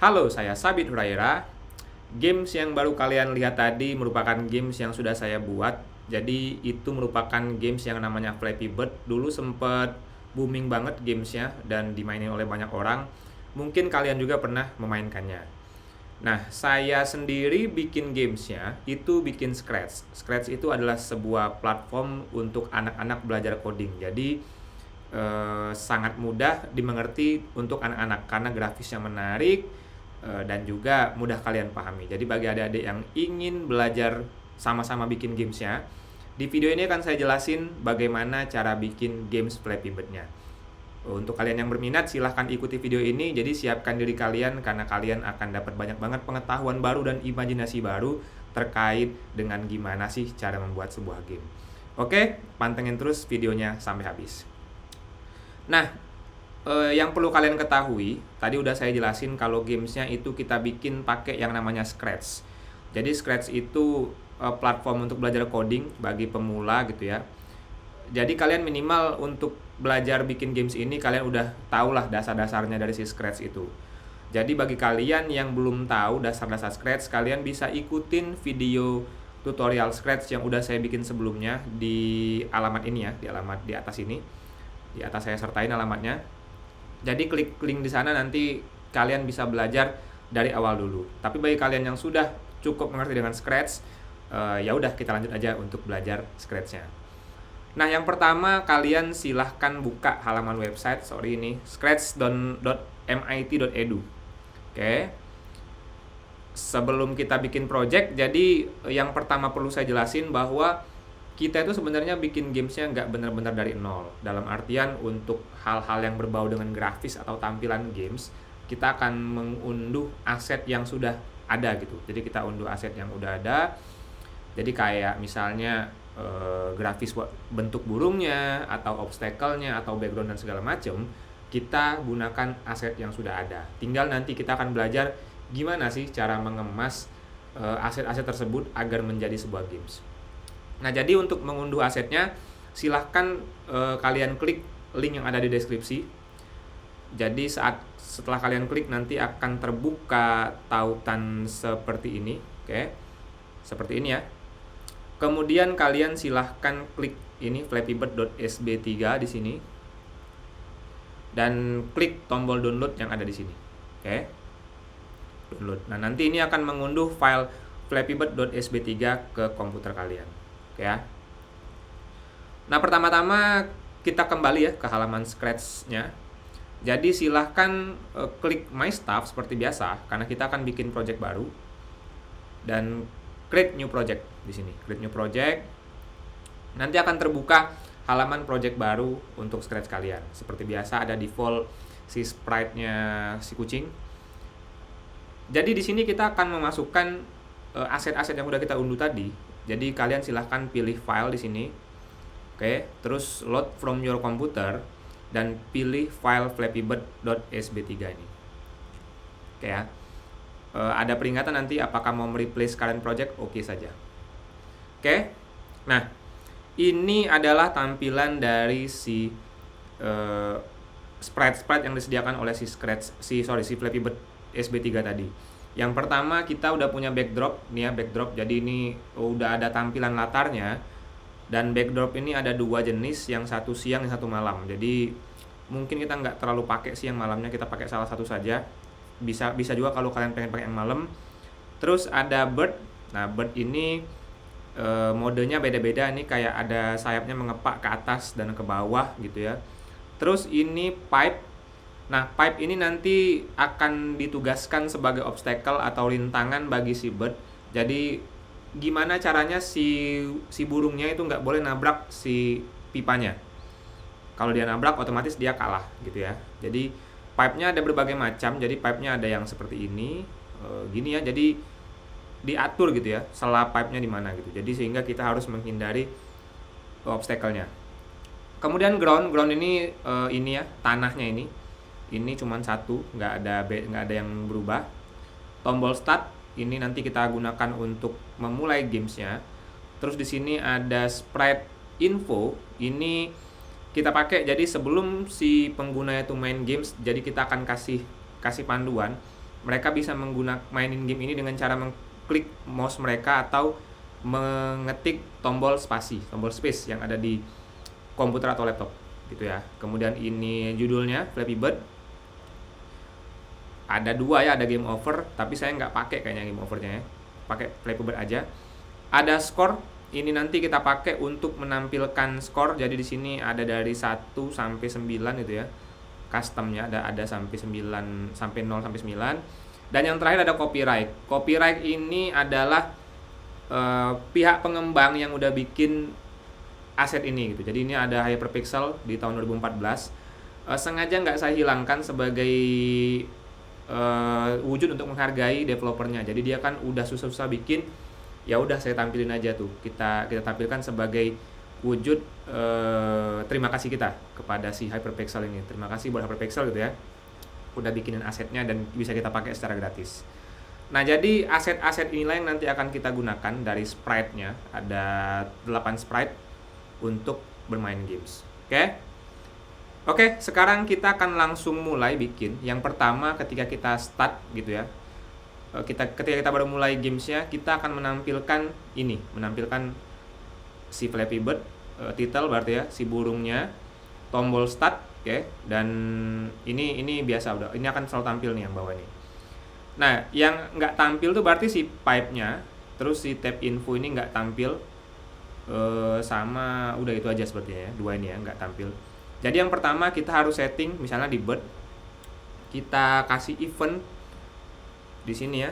Halo, saya Sabit Huraira. Games yang baru kalian lihat tadi merupakan games yang sudah saya buat. Jadi itu merupakan games yang namanya Flappy Bird. Dulu sempat booming banget gamesnya dan dimainin oleh banyak orang. Mungkin kalian juga pernah memainkannya. Nah, saya sendiri bikin gamesnya itu bikin Scratch. Scratch itu adalah sebuah platform untuk anak-anak belajar coding. Jadi sangat mudah dimengerti untuk anak-anak karena grafisnya menarik dan juga mudah kalian pahami. Jadi bagi adik-adik yang ingin belajar sama-sama bikin gamesnya, di video ini akan saya jelasin bagaimana cara bikin games Flappy Bird-nya. Untuk kalian yang berminat silahkan ikuti video ini. Jadi siapkan diri kalian karena kalian akan dapat banyak banget pengetahuan baru dan imajinasi baru terkait dengan gimana sih cara membuat sebuah game. Oke, pantengin terus videonya sampai habis. Nah, yang perlu kalian ketahui, tadi udah saya jelasin kalau gamesnya itu kita bikin pakai yang namanya Scratch. Jadi Scratch itu platform untuk belajar coding bagi pemula gitu ya. Jadi kalian minimal untuk belajar bikin games ini kalian udah tahu lah dasar-dasarnya dari si Scratch itu. Jadi bagi kalian yang belum tahu dasar-dasar Scratch, kalian bisa ikutin video tutorial Scratch yang udah saya bikin sebelumnya di alamat ini ya, di alamat di atas ini. Di atas saya sertain alamatnya. Jadi klik link di sana, nanti kalian bisa belajar dari awal dulu. Tapi bagi kalian yang sudah cukup mengerti dengan Scratch, ya udah kita lanjut aja untuk belajar Scratch-nya. Nah, yang pertama kalian silahkan buka halaman website, ini scratch.mit.edu. Oke. Sebelum kita bikin project, jadi yang pertama perlu saya jelasin bahwa kita itu sebenarnya bikin gamesnya nggak benar-benar dari nol. Dalam artian untuk hal-hal yang berbau dengan grafis atau tampilan games, kita akan mengunduh aset yang sudah ada gitu. Jadi kita unduh aset yang udah ada. Jadi kayak misalnya grafis bentuk burungnya, atau obstacle-nya, atau background dan segala macam, kita gunakan aset yang sudah ada. Tinggal nanti kita akan belajar gimana sih cara mengemas aset-aset tersebut agar menjadi sebuah games. Nah, jadi untuk mengunduh asetnya, silahkan kalian klik link yang ada di deskripsi. Jadi setelah kalian klik nanti akan terbuka tautan seperti ini, oke, seperti ini ya. Kemudian kalian silahkan klik ini flappybird.sb3 di sini dan klik tombol download yang ada di sini, oke. Download. Nah, nanti ini akan mengunduh file flappybird.sb3 ke komputer kalian. Oke ya. Nah, pertama-tama kita kembali ya ke halaman Scratch-nya. Jadi silahkan klik My Stuff seperti biasa karena kita akan bikin project baru. Dan create new project di sini. Create new project. Nanti akan terbuka halaman project baru untuk Scratch kalian. Seperti biasa ada default si sprite-nya si kucing. Jadi di sini kita akan memasukkan aset-aset yang udah kita unduh tadi. Jadi kalian silahkan pilih file di sini, oke, terus load from your computer dan pilih file flappybird.sb3 ini, oke ya. Ada peringatan nanti apakah mau mereplace current project, oke saja, oke. Nah, ini adalah tampilan dari si sprite yang disediakan oleh si Flappy Bird SB3 tadi. Yang pertama kita udah punya backdrop nih ya, backdrop. Jadi ini udah ada tampilan latarnya. Dan backdrop ini ada dua jenis, yang satu siang, yang satu malam. Jadi mungkin kita nggak terlalu pakai siang malamnya, kita pakai salah satu saja. Bisa juga kalau kalian pengen pakai yang malam. Terus ada bird. Nah, bird ini modenya beda-beda. Ini kayak ada sayapnya mengepak ke atas dan ke bawah gitu ya. Terus ini pipe. Nah, pipe ini nanti akan ditugaskan sebagai obstacle atau rintangan bagi si bird. Jadi gimana caranya si burungnya itu nggak boleh nabrak si pipanya. Kalau dia nabrak otomatis dia kalah gitu ya. Jadi pipe-nya ada berbagai macam. Jadi pipe-nya ada yang seperti ini, gini ya. Jadi diatur gitu ya, sela pipe-nya di mana gitu. Jadi sehingga kita harus menghindari obstacle-nya. Kemudian ground ini ya, tanahnya ini cuma satu, nggak ada yang berubah. Tombol start ini nanti kita gunakan untuk memulai gamesnya. Terus di sini ada sprite info, ini kita pakai jadi sebelum si pengguna itu main games, jadi kita akan kasih panduan mereka bisa mainin game ini dengan cara mengklik mouse mereka atau mengetik tombol space yang ada di komputer atau laptop gitu ya. Kemudian ini judulnya Flappy Bird. Ada 2 ya, ada game over, tapi saya nggak pakai kayaknya game overnya ya. Pakai Flappy Bird aja. Ada score, ini nanti kita pakai untuk menampilkan skor. Jadi di sini ada dari 1 sampai 9 gitu ya. Customnya ada sampai 9, sampai 0 sampai 9. Dan yang terakhir ada copyright. Copyright ini adalah pihak pengembang yang udah bikin aset ini gitu. Jadi ini ada Hyperpixel di tahun 2014. Sengaja nggak saya hilangkan sebagai wujud untuk menghargai developernya. Jadi dia kan udah susah-susah bikin, ya udah saya tampilin aja tuh. Kita tampilkan sebagai wujud terima kasih kita kepada si Hyperpixel ini. Terima kasih buat Hyperpixel gitu ya. Udah bikinin asetnya dan bisa kita pakai secara gratis. Nah, jadi aset-aset inilah yang nanti akan kita gunakan dari sprite-nya. Ada 8 sprite untuk bermain games. Oke, sekarang kita akan langsung mulai bikin. Yang pertama ketika kita start gitu ya. Ketika kita baru mulai gamesnya, kita akan menampilkan si Flappy Bird, title berarti ya, si burungnya, tombol start, dan ini biasa udah. Ini akan selalu tampil nih yang bawah ini. Nah, yang nggak tampil tuh berarti si pipe-nya, terus si tab info ini nggak tampil, sama udah itu aja sepertinya ya, 2 ini ya nggak tampil. Jadi yang pertama kita harus setting, misalnya di bird, kita kasih event di sini ya.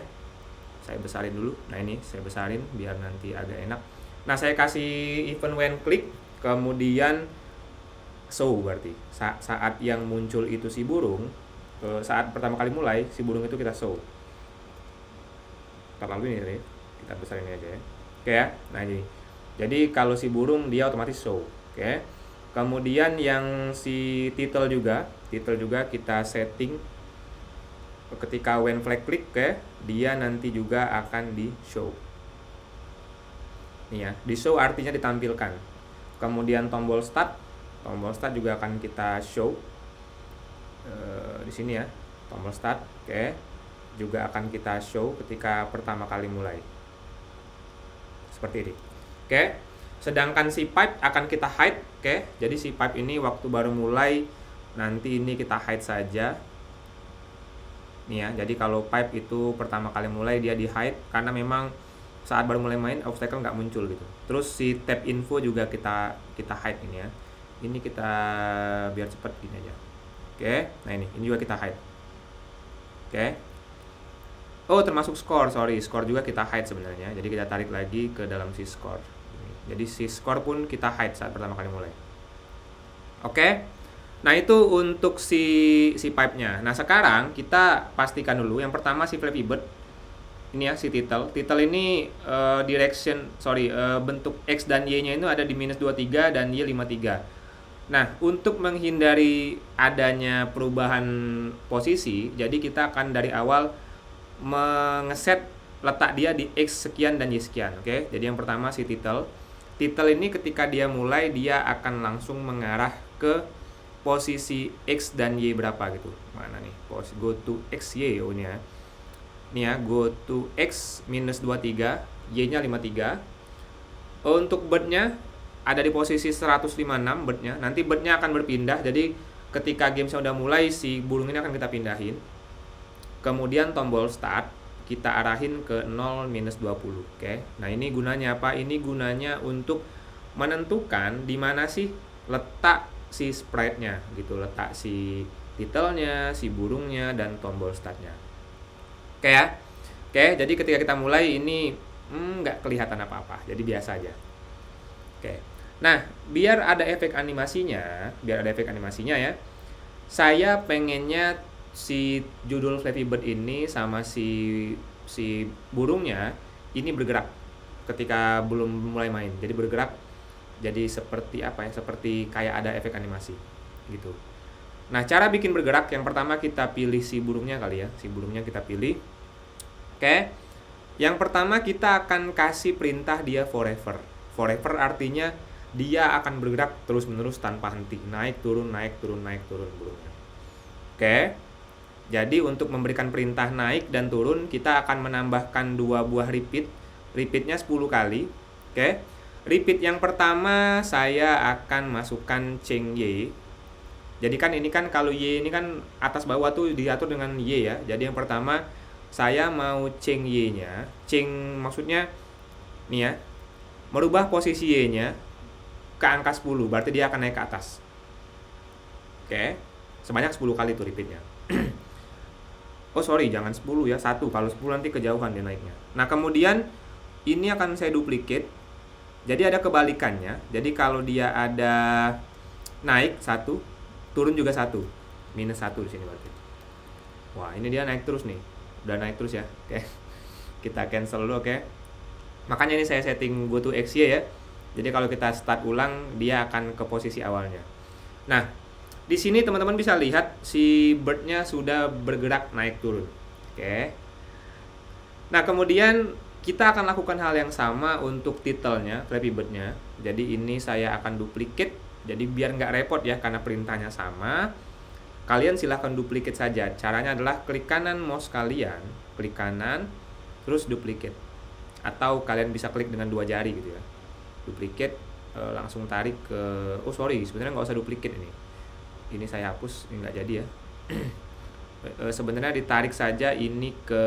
Saya besarin dulu. Nah ini saya besarin biar nanti agak enak. Nah saya kasih event when click, kemudian show berarti saat yang muncul itu si burung. Saat pertama kali mulai si burung itu kita show. Terlalu ini kita besarin ini aja ya. Oke ya. Nah ini. Jadi kalau si burung dia otomatis show. Oke. Kemudian yang si title juga kita setting ketika when flag click dia nanti juga akan di show. Nih ya, di show artinya ditampilkan. Kemudian tombol start juga akan kita show. Di sini ya, tombol start, juga akan kita show ketika pertama kali mulai. Seperti ini. Sedangkan si pipe akan kita hide, Jadi si pipe ini waktu baru mulai nanti ini kita hide saja. Nih ya, jadi kalau pipe itu pertama kali mulai dia di hide karena memang saat baru mulai main obstacle nggak muncul gitu. Terus si tab info juga kita hide ini ya. Ini kita biar cepat gini aja. Nah ini juga kita hide. Oh termasuk score juga kita hide sebenarnya. Jadi kita tarik lagi ke dalam si score. Jadi si score pun kita hide saat pertama kali mulai. Nah itu untuk si pipe-nya. Nah sekarang kita pastikan dulu. Yang pertama si Flappy Bird. Ini ya si title. Title ini bentuk X dan Y-nya itu ada di -23 dan Y 53. Nah, untuk menghindari adanya perubahan posisi, jadi kita akan dari awal mengeset letak dia di X sekian dan Y sekian, Jadi yang pertama si title. Title ini ketika dia mulai, dia akan langsung mengarah ke posisi X dan Y berapa gitu. Mana nih? Go to X, Y, ini ya. Nih ya, go to X -23, Y-nya 53. Untuk bird-nya ada di posisi 156 bird-nya. Nanti bird-nya akan berpindah. Jadi ketika game udah mulai si burung ini akan kita pindahin. Kemudian tombol start kita arahin ke 0 -20. Nah, ini gunanya apa? Ini gunanya untuk menentukan di mana sih letak si sprite-nya gitu, letak si title-nya, si burungnya dan tombol start-nya. Jadi ketika kita mulai ini nggak kelihatan apa-apa. Jadi biasa aja. Nah, biar ada efek animasinya ya. Saya pengennya si judul Flappy Bird ini sama si burungnya ini bergerak ketika belum mulai main. Jadi bergerak. Jadi seperti apa ya? Seperti kayak ada efek animasi gitu. Nah, cara bikin bergerak yang pertama kita pilih si burungnya kali ya. Si burungnya kita pilih. Yang pertama kita akan kasih perintah dia forever. Forever artinya dia akan bergerak terus-menerus tanpa henti, naik turun burungnya. Jadi untuk memberikan perintah naik dan turun, kita akan menambahkan 2 buah repeat. Repeatnya 10 kali. Oke. Repeat yang pertama saya akan masukkan chain Y. Jadi kan ini kan kalau Y ini kan atas bawah tuh diatur dengan Y ya. Jadi yang pertama saya mau chain Y-nya. Chain maksudnya nih ya, merubah posisi Y-nya ke angka 10, berarti dia akan naik ke atas. Oke. Sebanyak 10 kali tuh repeatnya. Oh sorry, jangan 10 ya, 1. Kalau 10 nanti kejauhan dia naiknya. Nah kemudian ini akan saya duplicate. Jadi ada kebalikannya. Jadi kalau dia ada naik 1, turun juga 1. Minus 1 di sini berarti. Wah ini dia naik terus nih. Udah naik terus ya. Oke. Kita cancel dulu, oke. Makanya ini saya setting go to XY ya. Jadi kalau kita start ulang, dia akan ke posisi awalnya. Nah, di sini teman-teman bisa lihat si bird-nya sudah bergerak naik turun. Oke. Nah, kemudian kita akan lakukan hal yang sama untuk title-nya, Flappy Bird-nya. Jadi ini saya akan duplicate. Jadi biar nggak repot ya, karena perintahnya sama. Kalian silahkan duplicate saja. Caranya adalah klik kanan mouse kalian, klik kanan, terus duplicate. Atau kalian bisa klik dengan 2 jari gitu ya. Duplicate, langsung tarik ke... Oh sorry, sebenarnya nggak usah duplicate ini. Ini saya hapus, ini nggak jadi ya. Sebenarnya ditarik saja ini ke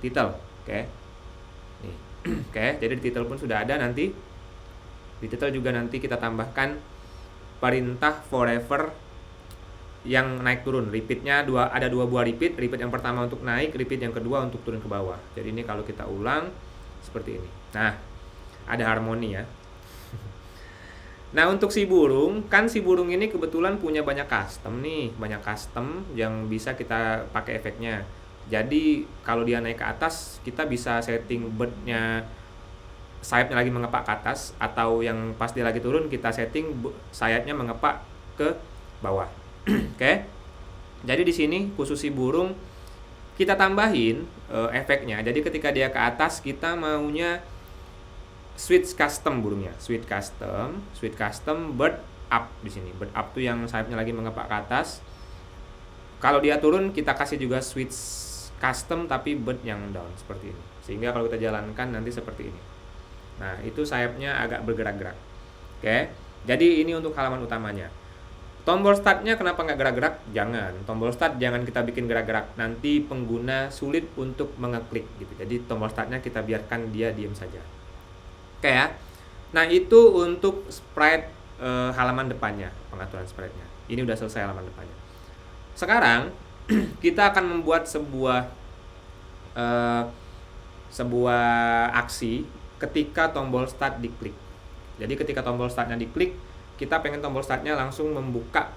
title, oke. Nih, oke. Jadi di title pun sudah ada nanti. Di title juga nanti kita tambahkan perintah forever yang naik turun. Repeatnya ada 2 buah repeat. Repeat yang pertama untuk naik, repeat yang kedua untuk turun ke bawah. Jadi ini kalau kita ulang seperti ini. Nah, ada harmoni ya. Nah untuk si burung, kan si burung ini kebetulan punya banyak custom nih, banyak custom yang bisa kita pakai efeknya. Jadi kalau dia naik ke atas, kita bisa setting birdnya sayapnya lagi mengepak ke atas, atau yang pas dia lagi turun kita setting sayapnya mengepak ke bawah. Oke. Jadi di sini khusus si burung kita tambahin efeknya. Jadi ketika dia ke atas kita maunya switch custom burungnya, switch custom bird up di sini. Bird up tuh yang sayapnya lagi mengepak ke atas. Kalau dia turun kita kasih juga switch custom tapi bird yang down seperti ini. Sehingga kalau kita jalankan nanti seperti ini. Nah, itu sayapnya agak bergerak-gerak. Oke. Jadi ini untuk halaman utamanya. Tombol startnya kenapa nggak gerak-gerak? Jangan. Tombol start jangan kita bikin gerak-gerak. Nanti pengguna sulit untuk mengeklik gitu. Jadi tombol startnya kita biarkan dia diam saja. Oke ya. Nah itu untuk sprite halaman depannya, pengaturan sprite-nya. Ini udah selesai halaman depannya. Sekarang kita akan membuat sebuah aksi ketika tombol start diklik. Jadi ketika tombol startnya diklik, kita pengen tombol startnya langsung membuka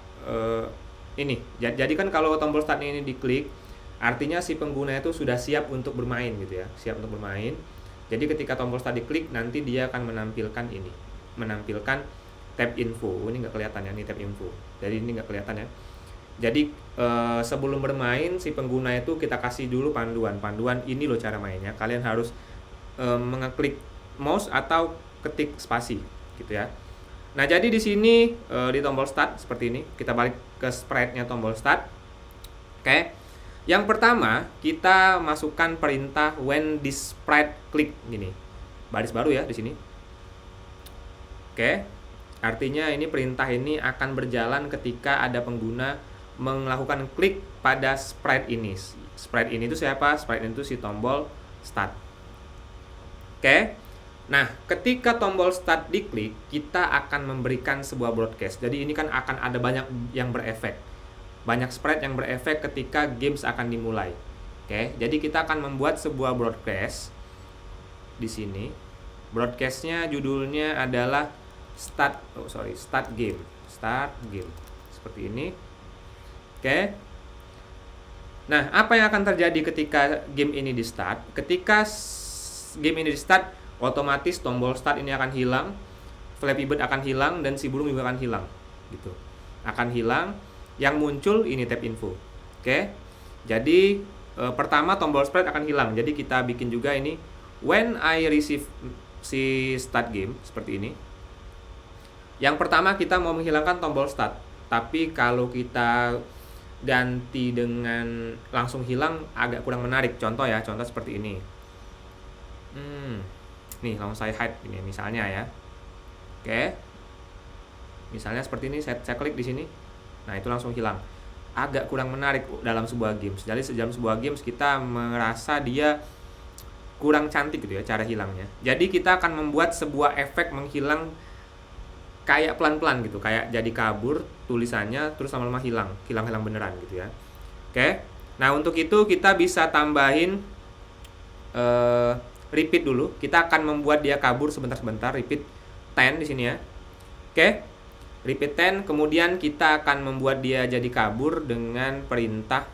ini. Jadi kan kalau tombol startnya ini diklik, artinya si pengguna itu sudah siap untuk bermain gitu ya, siap untuk bermain. Jadi ketika tombol start diklik, nanti dia akan menampilkan ini, menampilkan tab info. Ini nggak kelihatan ya, ini tab info. Jadi ini nggak kelihatan ya. Jadi sebelum bermain si pengguna itu kita kasih dulu panduan ini loh cara mainnya. Kalian harus mengeklik mouse atau ketik spasi gitu ya. Nah jadi di sini di tombol start seperti ini, kita balik ke sprite-nya tombol start. Oke. Yang pertama, kita masukkan perintah when this sprite click gini. Baris baru ya di sini. Oke. Artinya ini perintah ini akan berjalan ketika ada pengguna melakukan klik pada sprite ini. Sprite ini itu siapa? Sprite itu si tombol start. Oke. Nah, ketika tombol start diklik, kita akan memberikan sebuah broadcast. Jadi ini kan akan ada banyak yang berefek. Banyak sprite yang berefek ketika games akan dimulai. Oke, jadi kita akan membuat sebuah broadcast di sini. Broadcastnya judulnya adalah start game. Start game. Seperti ini. Oke. Nah, apa yang akan terjadi ketika game ini di start? Ketika game ini di start, otomatis tombol start ini akan hilang, Flappy Bird akan hilang, dan si burung juga akan hilang. Gitu. Akan hilang. Yang muncul ini tab info. Oke. Jadi pertama tombol sprite akan hilang. Jadi kita bikin juga ini when I receive si start game seperti ini. Yang pertama kita mau menghilangkan tombol start. Tapi kalau kita ganti dengan langsung hilang agak kurang menarik. Contoh ya, contoh seperti ini. Nih, langsung saya hide ini misalnya ya. Oke. Misalnya seperti ini, saya klik di sini. Nah, itu langsung hilang. Agak kurang menarik dalam sebuah games. Jadi dalam sebuah games kita merasa dia kurang cantik gitu ya cara hilangnya. Jadi kita akan membuat sebuah efek menghilang kayak pelan-pelan gitu, kayak jadi kabur tulisannya terus lama-lama hilang beneran gitu ya. Oke. Nah, untuk itu kita bisa tambahin repeat dulu. Kita akan membuat dia kabur sebentar-sebentar, repeat 10 di sini ya. Oke. Repeat 10, kemudian kita akan membuat dia jadi kabur dengan perintah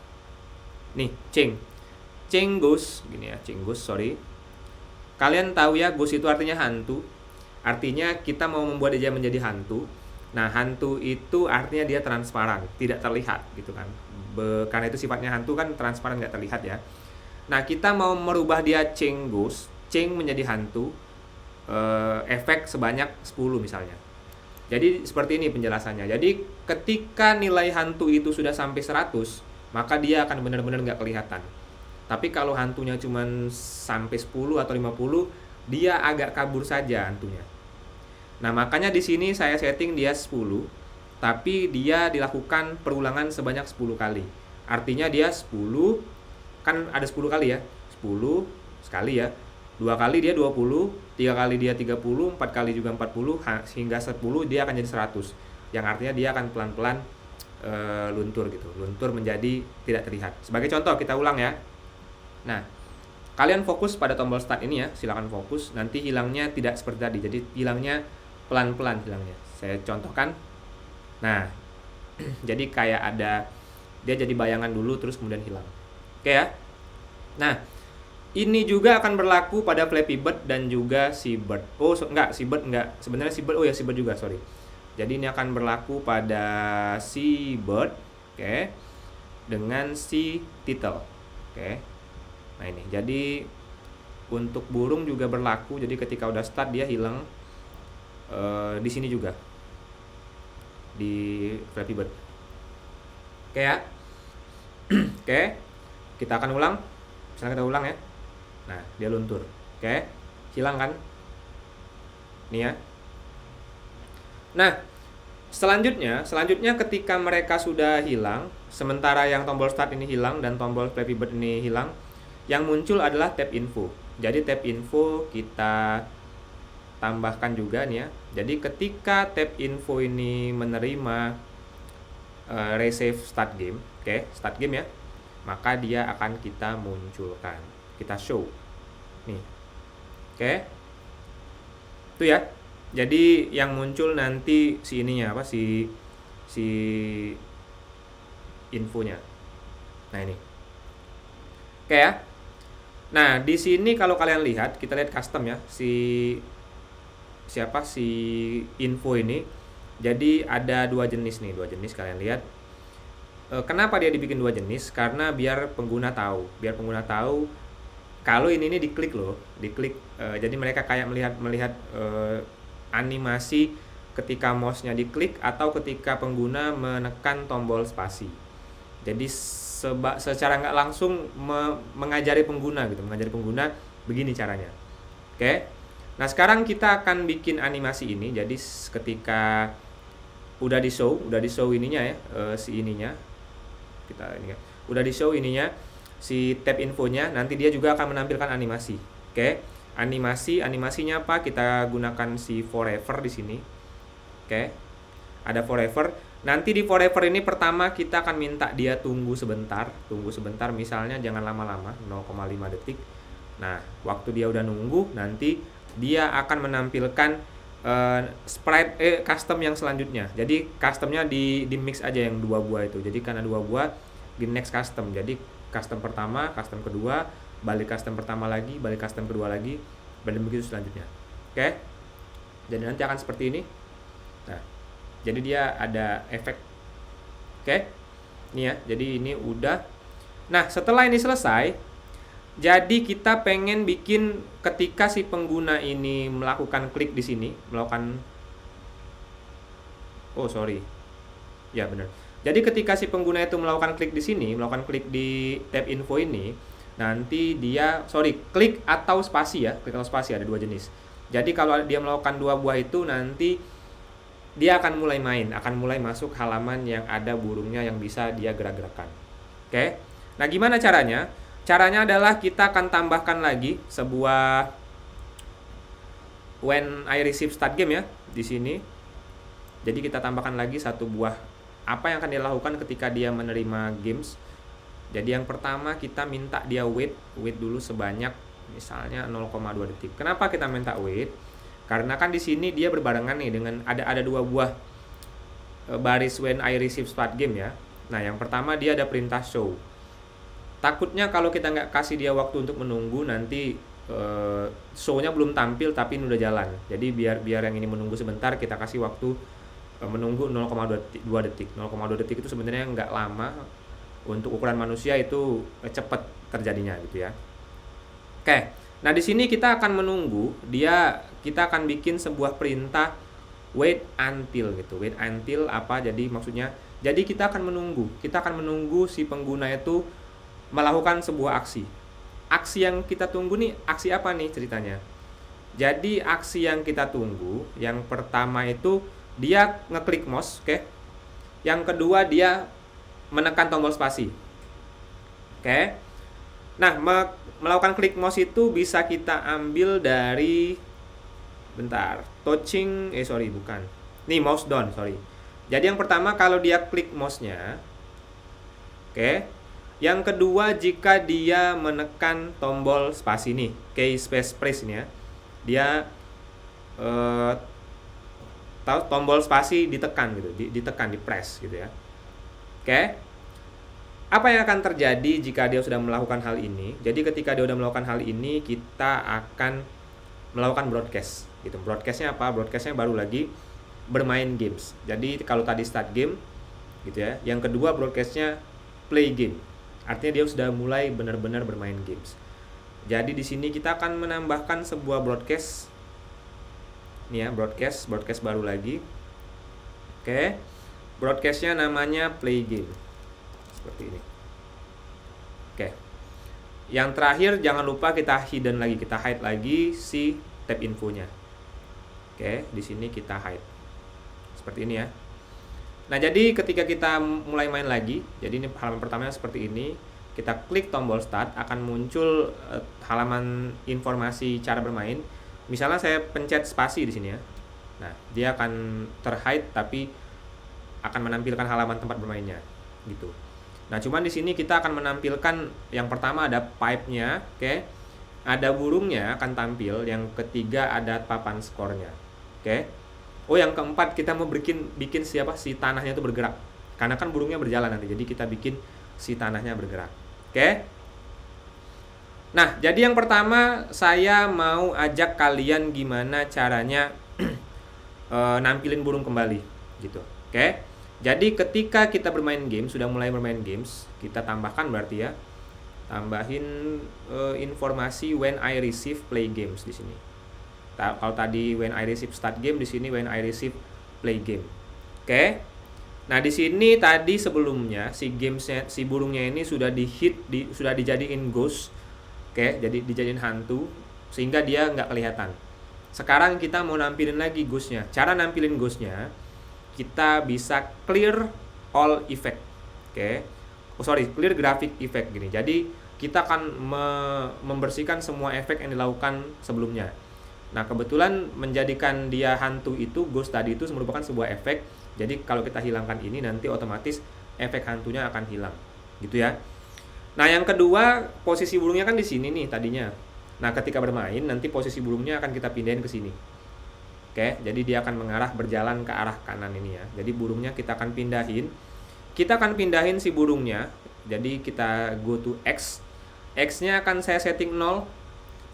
nih, change ghost gini ya, change ghost, sorry. Kalian tahu ya, ghost itu artinya hantu. Artinya kita mau membuat dia menjadi hantu. Nah, hantu itu artinya dia transparan, tidak terlihat gitu kan. Karena itu sifatnya hantu kan transparan, nggak terlihat ya. Nah, kita mau merubah dia change ghost, change menjadi hantu, efek sebanyak 10 misalnya. Jadi seperti ini penjelasannya. Jadi ketika nilai hantu itu sudah sampai 100, maka dia akan benar-benar nggak kelihatan. Tapi kalau hantunya cuma sampai 10 atau 50, dia agak kabur saja hantunya. Nah, makanya di sini saya setting dia 10, tapi dia dilakukan perulangan sebanyak 10 kali. Artinya dia 10, kan ada 10 kali ya. 10 sekali ya. 2 kali dia 20, 3 kali dia 30, 4 kali juga 40, hingga 10 dia akan jadi 100. Yang artinya dia akan pelan-pelan luntur gitu. Luntur menjadi tidak terlihat. Sebagai contoh kita ulang ya. Nah, kalian fokus pada tombol start ini ya, silakan fokus. Nanti hilangnya tidak seperti tadi. Jadi hilangnya pelan-pelan hilangnya. Saya contohkan. Nah, jadi kayak ada dia jadi bayangan dulu terus kemudian hilang. Oke ya. Nah, ini juga akan berlaku pada Flappy Bird dan juga Seabird. Seabird enggak. Sebenarnya Seabird, Seabird juga, sorry. Jadi ini akan berlaku pada Seabird, oke, dengan si Turtle. Oke. Nah, ini. Jadi untuk burung juga berlaku. Jadi ketika udah start dia hilang. Di sini juga. Di Flappy Bird. Oke ya. Oke. Kita akan ulang. Misalnya kita ulang ya. Nah, dia luntur. Oke. Hilang kan? Nih ya. Nah, selanjutnya ketika mereka sudah hilang, sementara yang tombol start ini hilang dan tombol Flappy Bird ini hilang, yang muncul adalah tab info. Jadi tab info kita tambahkan juga nih ya. Jadi ketika tab info ini menerima resave start game, oke, start game ya, maka dia akan kita munculkan. Kita show nih, oke, itu ya. Jadi yang muncul nanti si ininya apa, si infonya. Nah, ini oke ya. Nah, di sini kalau kalian lihat, kita lihat custom ya, si info ini. Jadi ada dua jenis kalian lihat. Kenapa dia dibikin dua jenis? Karena biar pengguna tahu kalau ini diklik loh, jadi mereka kayak melihat animasi ketika mouse-nya diklik atau ketika pengguna menekan tombol spasi. Jadi secara nggak langsung mengajari pengguna begini caranya. Oke. Nah, sekarang kita akan bikin animasi ini. Jadi ketika udah di show ininya ya, udah di show ininya, si tab infonya, nanti dia juga akan menampilkan animasi. Oke. Animasinya apa? Kita gunakan si forever di sini. Oke. Ada forever. Nanti di forever ini pertama kita akan minta dia tunggu sebentar, misalnya jangan lama-lama, 0,5 detik. Nah, waktu dia udah nunggu, nanti dia akan menampilkan sprite custom yang selanjutnya. Jadi customnya di mix aja yang 2 buah itu. Jadi karena 2 buah di next custom. Jadi custom pertama, custom kedua, balik custom pertama lagi, balik custom kedua lagi, dan begitu selanjutnya. Oke. Jadi nanti akan seperti ini. Nah, jadi dia ada efek. Oke. Ini ya. Jadi ini udah. Nah, setelah ini selesai, jadi kita pengen bikin ketika si pengguna ini melakukan klik di sini, Ya, benar. Jadi ketika si pengguna itu melakukan klik di sini, melakukan klik di tab info ini, nanti dia, klik atau spasi ya, klik atau spasi ada dua jenis. Jadi kalau dia melakukan dua buah itu, nanti dia akan mulai main, akan mulai masuk halaman yang ada burungnya yang bisa dia gerak-gerakan. Oke. Nah, gimana caranya? Caranya adalah kita akan tambahkan lagi sebuah when I receive start game ya di sini. Jadi kita tambahkan lagi satu buah apa yang akan dia lakukan ketika dia menerima games. Jadi yang pertama kita minta dia wait dulu sebanyak misalnya 0,2 detik. Kenapa kita minta wait? Karena kan di sini dia berbarengan nih dengan ada dua buah baris when I receive start game ya. Nah, yang pertama dia ada perintah show. Takutnya kalau kita nggak kasih dia waktu untuk menunggu, nanti show-nya belum tampil tapi ini udah jalan. Jadi biar yang ini menunggu sebentar, kita kasih waktu menunggu 0,2 detik. 0,2 detik itu sebenarnya nggak lama, untuk ukuran manusia itu cepat terjadinya gitu ya. Oke. Nah, di sini kita akan menunggu kita akan bikin sebuah perintah wait until gitu. Wait until apa? Jadi maksudnya kita akan menunggu si pengguna itu melakukan sebuah aksi. Aksi yang kita tunggu nih, aksi apa nih ceritanya? Jadi aksi yang kita tunggu, yang pertama itu dia ngeklik mouse, oke. Yang kedua dia menekan tombol spasi. Oke. Nah, melakukan klik mouse itu bisa kita ambil dari touching bukan. Nih mouse down, Jadi yang pertama kalau dia klik mouse-nya. Oke. Yang kedua jika dia menekan tombol spasi nih, key space press ini ya. Dia tombol spasi ditekan gitu, ditekan, di press gitu ya. Oke. Apa yang akan terjadi jika dia sudah melakukan hal ini? Jadi ketika dia sudah melakukan hal ini, kita akan melakukan broadcast gitu. Broadcastnya apa? Broadcastnya baru lagi bermain games. Jadi kalau tadi start game gitu ya. Yang kedua broadcastnya play game. Artinya dia sudah mulai benar-benar bermain games. Jadi di sini kita akan menambahkan sebuah broadcast. Nih ya, broadcast baru lagi. Oke. Broadcastnya namanya play game. Seperti ini. Oke. Yang terakhir jangan lupa kita hide lagi si tab infonya. Oke, di sini kita hide. Seperti ini ya. Nah, jadi ketika kita mulai main lagi, jadi ini halaman pertamanya seperti ini. Kita klik tombol start, akan muncul halaman informasi cara bermain. Misalnya saya pencet spasi di sini ya. Nah, dia akan terhide tapi akan menampilkan halaman tempat bermainnya gitu. Nah, cuman di sini kita akan menampilkan yang pertama ada pipe-nya, oke. Ada burungnya akan tampil, yang ketiga ada papan skornya. Oke. Oh, yang keempat kita mau bikin si tanahnya itu bergerak. Karena kan burungnya berjalan nanti. Jadi kita bikin si tanahnya bergerak. Oke. Nah, jadi yang pertama saya mau ajak kalian gimana caranya nampilin burung kembali gitu. Oke. Jadi ketika kita sudah mulai bermain games, kita tambahkan berarti ya. Tambahin informasi when I receive play games di sini. Kalau tadi when I receive start game, di sini when I receive play game. Oke. Nah, di sini tadi sebelumnya si burungnya ini sudah sudah dijadiin ghost. Oke, jadi dijadiin hantu sehingga dia nggak kelihatan. Sekarang kita mau nampilin lagi ghostnya. Cara nampilin ghostnya, kita bisa clear all effect. Oke. Clear graphic effect gini. Jadi kita akan membersihkan semua efek yang dilakukan sebelumnya. Nah, kebetulan menjadikan dia hantu itu, ghost tadi itu merupakan sebuah efek. Jadi kalau kita hilangkan ini, nanti otomatis efek hantunya akan hilang. Gitu ya. Nah, yang kedua, posisi burungnya kan di sini nih tadinya. Nah, ketika bermain nanti posisi burungnya akan kita pindahin ke sini. Oke, jadi dia akan berjalan ke arah kanan ini ya. Jadi burungnya kita akan pindahin. Kita akan pindahin si burungnya. Jadi kita go to X. X-nya akan saya setting 0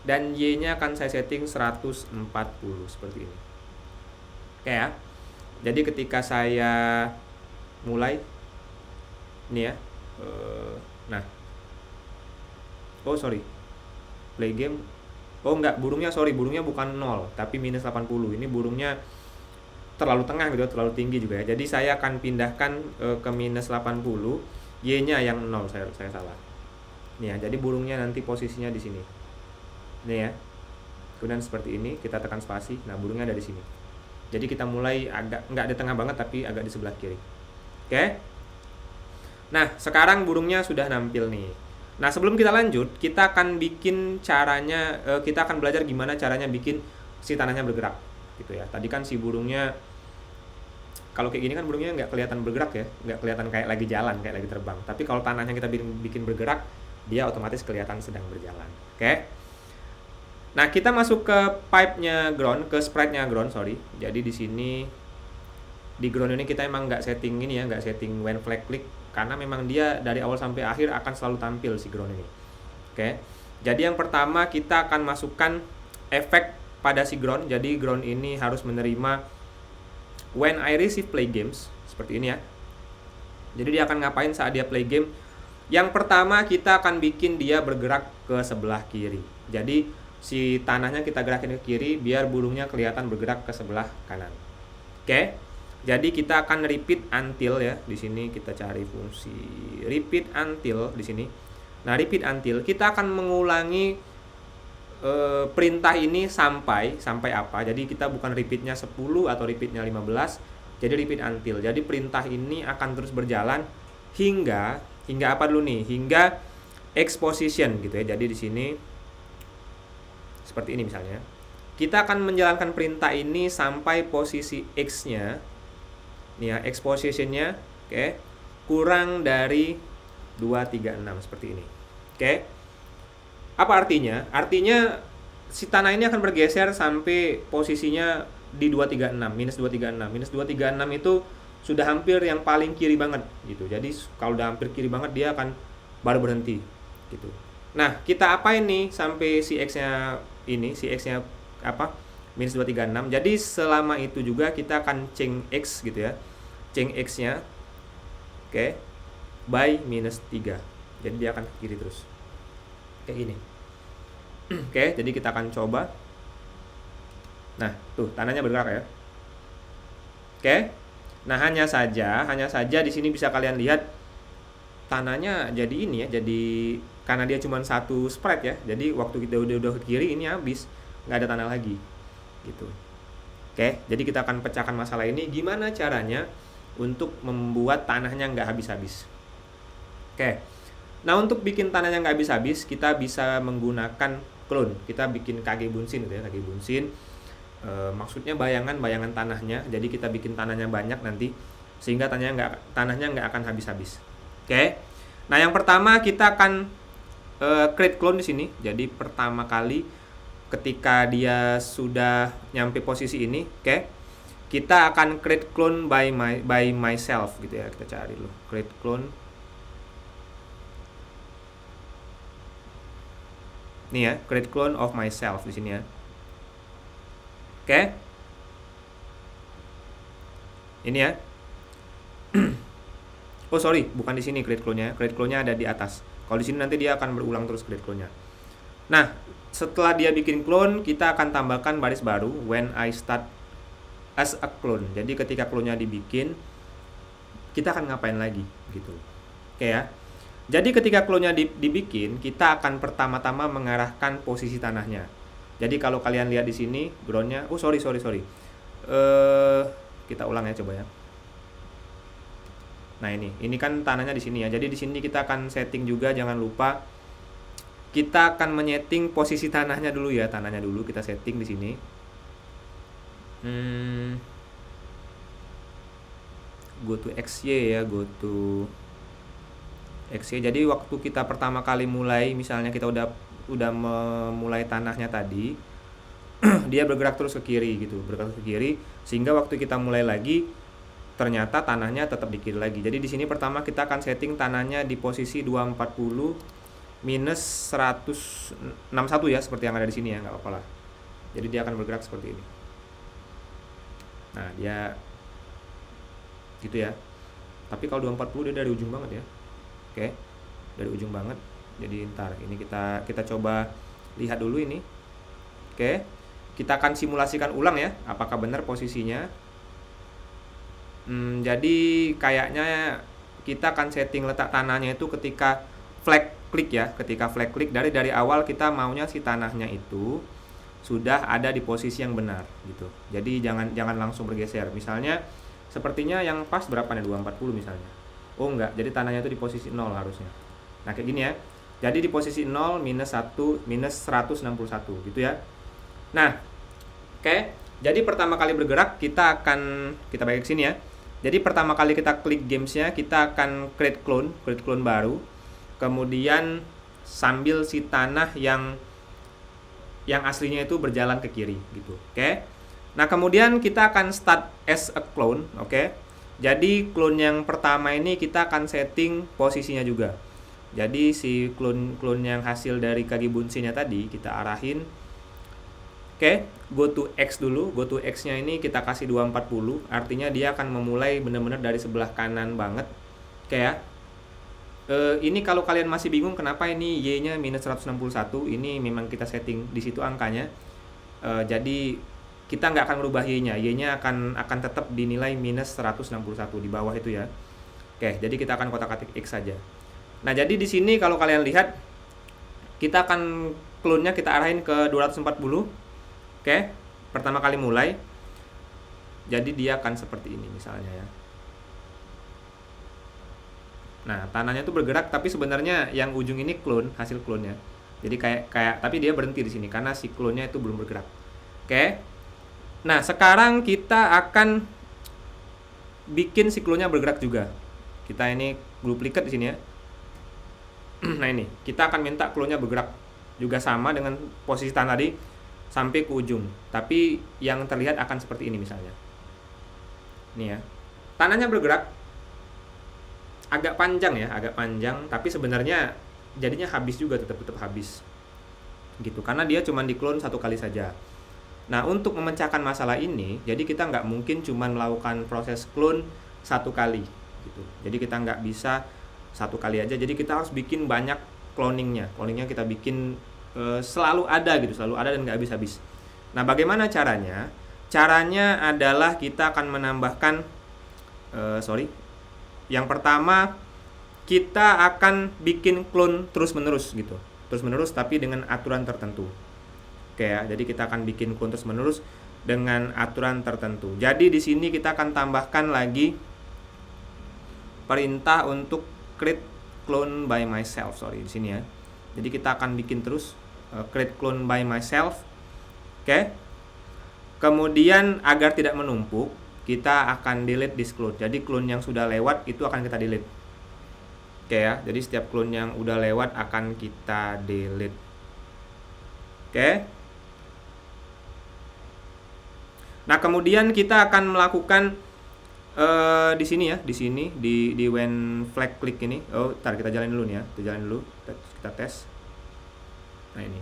dan Y-nya akan saya setting 140 seperti ini. Oke ya. Jadi ketika saya mulai ini ya. Nah. Play game. Oh enggak, burungnya bukan 0 tapi minus 80. Ini burungnya terlalu tengah gitu, terlalu tinggi juga ya. Jadi saya akan pindahkan ke minus 80, Y-nya yang 0, saya salah. Nih ya, jadi burungnya nanti posisinya di sini. Nih ya. Kemudian seperti ini, kita tekan spasi. Nah, burungnya ada di sini. Jadi kita mulai agak nggak di tengah banget, tapi agak di sebelah kiri. Oke? Nah, sekarang burungnya sudah nampil nih. Nah, sebelum kita lanjut, kita akan bikin caranya, kita akan belajar gimana caranya bikin si tanahnya bergerak, gitu ya. Tadi kan si burungnya, kalau kayak gini kan burungnya nggak kelihatan bergerak ya, nggak kelihatan kayak lagi jalan, kayak lagi terbang. Tapi kalau tanahnya kita bikin bergerak, dia otomatis kelihatan sedang berjalan. Oke? Nah, kita masuk ke pipe-nya ground, ke sprite-nya ground, sorry. Jadi di sini, di ground ini kita emang nggak setting ini ya, nggak setting when flag click, karena memang dia dari awal sampai akhir akan selalu tampil si ground ini. Oke. Jadi yang pertama kita akan masukkan efek pada si ground. Jadi ground ini harus menerima when I receive play games, seperti ini ya. Jadi dia akan ngapain saat dia play game? Yang pertama kita akan bikin dia bergerak ke sebelah kiri. Jadi si tanahnya kita gerakin ke kiri biar burungnya kelihatan bergerak ke sebelah kanan. Oke. Jadi kita akan repeat until ya. Di sini kita cari fungsi repeat until di sini. Nah, repeat until kita akan mengulangi perintah ini sampai apa? Jadi kita bukan repeatnya 10 atau repeatnya 15. Jadi repeat until. Jadi perintah ini akan terus berjalan hingga apa dulu nih? Hingga X position gitu ya. Jadi di sini seperti ini misalnya. Kita akan menjalankan perintah ini sampai posisi X-nya. Nih ya, X position-nya, oke, kurang dari 236 seperti ini. Oke. Apa artinya? Artinya si tanah ini akan bergeser sampai posisinya di 236, minus 236. Minus 236 itu sudah hampir yang paling kiri banget gitu. Jadi kalau udah hampir kiri banget dia akan baru berhenti gitu. Nah, kita apa ini sampai si X-nya ini, si X-nya apa? Minus 236. Jadi selama itu juga kita akan change X gitu ya. Change X-nya oke, by minus 3. Jadi dia akan ke kiri terus. Kayak gini. Oke, jadi kita akan coba. Nah, tuh tanahnya bergerak ya. Oke. Nah, hanya saja di sini bisa kalian lihat tanahnya jadi ini ya, jadi karena dia cuma satu spread ya. Jadi waktu kita udah ke kiri ini habis, nggak ada tanah lagi. Gitu. Oke, jadi kita akan pecahkan masalah ini gimana caranya untuk membuat tanahnya nggak habis-habis. Oke, nah untuk bikin tanahnya nggak habis-habis kita bisa menggunakan clone. Kita bikin KG Bunsin gitu ya, KG Bunsin. Maksudnya bayangan tanahnya. Jadi kita bikin tanahnya banyak nanti sehingga tanahnya nggak akan habis-habis. Oke, nah yang pertama kita akan create clone di sini. Jadi pertama kali ketika dia sudah nyampe posisi ini, oke, kita akan create clone by myself gitu ya. Kita cari dulu create clone. Nih ya, create clone of myself di sini ya. Oke. Ini ya. Oh sorry, bukan di sini create clone-nya. Create clone-nya ada di atas. Kalau di sini nanti dia akan berulang terus create clone-nya. Nah, setelah dia bikin clone, kita akan tambahkan baris baru when I start as a clone. Jadi ketika clone-nya dibikin, kita akan ngapain lagi gitu. Oke ya. Jadi ketika clone-nya dibikin, kita akan pertama-tama mengarahkan posisi tanahnya. Jadi kalau kalian lihat di sini ground-nya, oh sorry. Kita ulang ya coba ya. Nah ini kan tanahnya di sini ya. Jadi di sini kita akan setting juga, jangan lupa kita akan menyeting posisi tanahnya dulu ya. Tanahnya dulu kita setting di sini. Go to XY ya, go to XY. Jadi waktu kita pertama kali mulai, misalnya kita udah memulai tanahnya tadi, dia bergerak terus ke kiri gitu, bergerak ke kiri sehingga waktu kita mulai lagi ternyata tanahnya tetap di kiri lagi. Jadi di sini pertama kita akan setting tanahnya di posisi 240 minus 161 ya, seperti yang ada di sini ya, nggak apa-apa lah. Jadi dia akan bergerak seperti ini. Nah dia gitu ya. Tapi kalau 240 dia dari ujung banget ya. Oke, dari ujung banget. Jadi ntar ini kita coba lihat dulu ini. Oke, kita akan simulasikan ulang ya, apakah benar posisinya. Jadi kayaknya kita akan setting letak tanahnya itu ketika flag klik ya. Ketika flag klik dari awal kita maunya si tanahnya itu sudah ada di posisi yang benar gitu. Jadi jangan langsung bergeser. Misalnya sepertinya yang pas berapa nih, 240 misalnya. Oh enggak, jadi tanahnya itu di posisi 0 harusnya. Nah kayak gini ya. Jadi di posisi 0 minus 1 minus 161 gitu ya. Nah, oke. Jadi pertama kali bergerak kita balik ke sini ya. Jadi pertama kali kita klik gamesnya, kita akan create clone baru. Kemudian sambil si tanah yang aslinya itu berjalan ke kiri gitu. Oke. Nah, kemudian kita akan start as a clone, oke. Jadi clone yang pertama ini kita akan setting posisinya juga. Jadi si clone yang hasil dari Kage Bunshin-nya tadi kita arahin. Oke, go to X dulu. Go to X-nya ini kita kasih 240. Artinya dia akan memulai benar-benar dari sebelah kanan banget. Oke ya. Ini kalau kalian masih bingung kenapa ini Y-nya minus 161, ini memang kita setting di situ angkanya. Jadi kita nggak akan merubah Y-nya. Y-nya akan tetap dinilai minus 161 di bawah itu ya. Oke, jadi kita akan kotak-katik X saja. Nah, jadi di sini kalau kalian lihat kita akan clone-nya kita arahin ke 240. Oke, pertama kali mulai. Jadi dia akan seperti ini misalnya ya. Nah, tanahnya itu bergerak tapi sebenarnya yang ujung ini clone, hasil clone-nya. Jadi kayak tapi dia berhenti di sini karena si clone-nya itu belum bergerak. Oke. Nah, sekarang kita akan bikin si clone-nya bergerak juga. Kita ini duplicate di sini ya. Nah, ini kita akan minta clone-nya bergerak juga sama dengan posisi tanah tadi sampai ke ujung. Tapi yang terlihat akan seperti ini misalnya. Nih ya. Tanahnya bergerak agak panjang ya, tapi sebenarnya jadinya habis juga, tetap habis. Gitu. Karena dia cuma di-clone satu kali saja. Nah, untuk memecahkan masalah ini, jadi kita nggak mungkin cuma melakukan proses clone satu kali gitu. Jadi kita nggak bisa satu kali aja. Jadi kita harus bikin banyak cloningnya. Cloningnya kita bikin selalu ada gitu, selalu ada dan nggak habis-habis. Nah, bagaimana caranya? Caranya adalah kita akan menambahkan yang pertama kita akan bikin clone terus-menerus gitu. Terus-menerus tapi dengan aturan tertentu. Oke ya, jadi kita akan bikin clone terus-menerus dengan aturan tertentu. Jadi di sini kita akan tambahkan lagi perintah untuk create clone by myself. Di sini ya. Jadi kita akan bikin terus create clone by myself. Oke. Kemudian agar tidak menumpuk, kita akan delete this clone. Jadi clone yang sudah lewat itu akan kita delete. Oke ya. Jadi setiap clone yang udah lewat akan kita delete. Oke. Nah, kemudian kita akan melakukan di sini ya, di when flag click ini. Oh, ntar kita jalanin dulu nih ya. Kita tes. Nah, ini.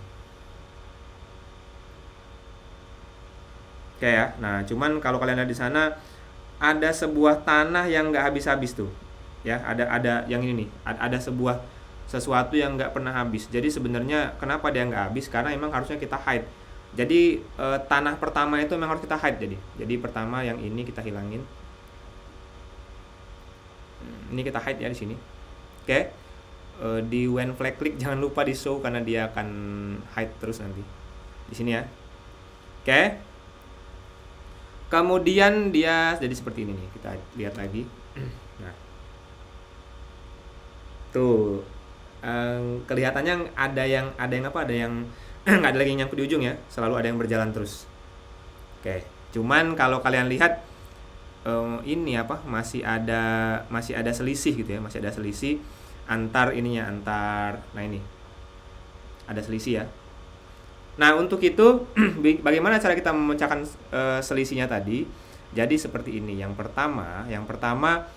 Oke ya. Nah, cuman kalau kalian lihat di sana ada sebuah tanah yang nggak habis-habis tuh. Ya, ada yang ini nih. Ada sesuatu yang nggak pernah habis. Jadi sebenarnya kenapa dia nggak habis? Karena emang harusnya kita hide. Jadi tanah pertama itu memang harus kita hide. Jadi pertama yang ini kita hilangin. Ini kita hide ya di sini. Oke. Di when flag click jangan lupa di show karena dia akan hide terus nanti. Di sini ya. Oke. Kemudian dia jadi seperti ini nih. Kita lihat lagi. Nah. Tuh. Kelihatannya ada yang nggak ada lagi yang nyangkut di ujung ya, selalu ada yang berjalan terus. Oke, cuman kalau kalian lihat ini masih ada selisih gitu ya, masih ada selisih antar nah ini ada selisih ya. Nah, untuk itu bagaimana cara kita memecahkan selisihnya tadi? Jadi seperti ini. Yang pertama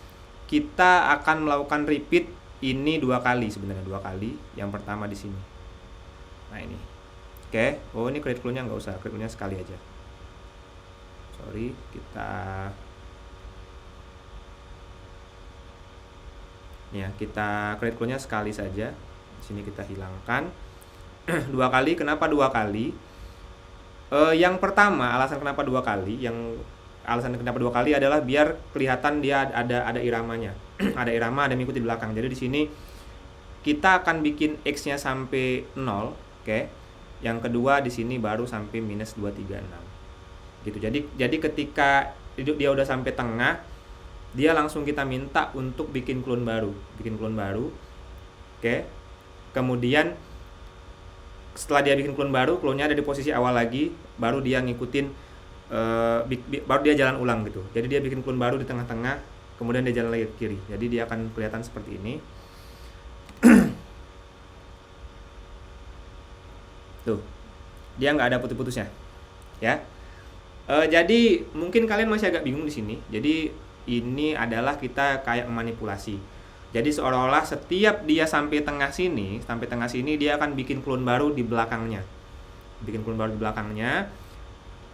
kita akan melakukan repeat ini 2 kali sebenarnya, 2 kali. Yang pertama di sini. Nah, ini. Oke, ini create clone-nya nggak usah, create clone-nya sekali aja. Kita create clone-nya sekali saja. Di sini kita hilangkan. 2 kali, kenapa 2 kali? Yang pertama, alasan kenapa 2 kali, yang alasan kenapa 2 kali adalah biar kelihatan dia ada iramanya. Ada irama, ada mengikuti di belakang. Jadi di sini kita akan bikin X-nya sampai 0, oke. Yang kedua di sini baru sampai minus 236. Gitu. Jadi ketika dia udah sampai tengah, dia langsung kita minta untuk bikin clone baru. Oke. Kemudian setelah dia bikin clone baru, clone-nya ada di posisi awal lagi, baru dia ngikutin baru dia jalan ulang gitu. Jadi dia bikin clone baru di tengah-tengah, kemudian dia jalan lagi ke kiri. Jadi dia akan kelihatan seperti ini. Tuh, dia nggak ada putus-putusnya, ya. Jadi mungkin kalian masih agak bingung di sini. Jadi ini adalah kita kayak memanipulasi. Jadi seolah-olah setiap dia sampai tengah sini dia akan bikin clone baru di belakangnya.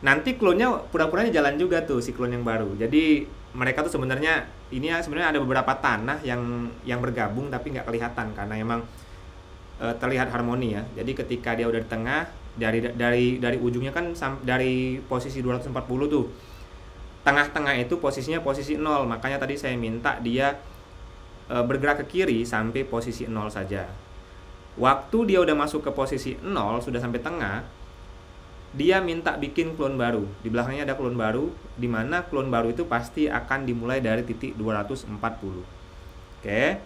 Nanti clone-nya pura-puranya jalan juga tuh si clone yang baru. Jadi mereka tuh sebenarnya ada beberapa tanah yang bergabung tapi nggak kelihatan karena emang terlihat harmoni ya. Jadi ketika dia udah di tengah, dari ujungnya kan dari posisi 240 tuh. Tengah-tengah itu posisinya posisi 0. Makanya tadi saya minta dia bergerak ke kiri sampai posisi 0 saja. Waktu dia udah masuk ke posisi 0, sudah sampai tengah, dia minta bikin clone baru. Di belakangnya ada clone baru, di mana clone baru itu pasti akan dimulai dari titik 240. Oke.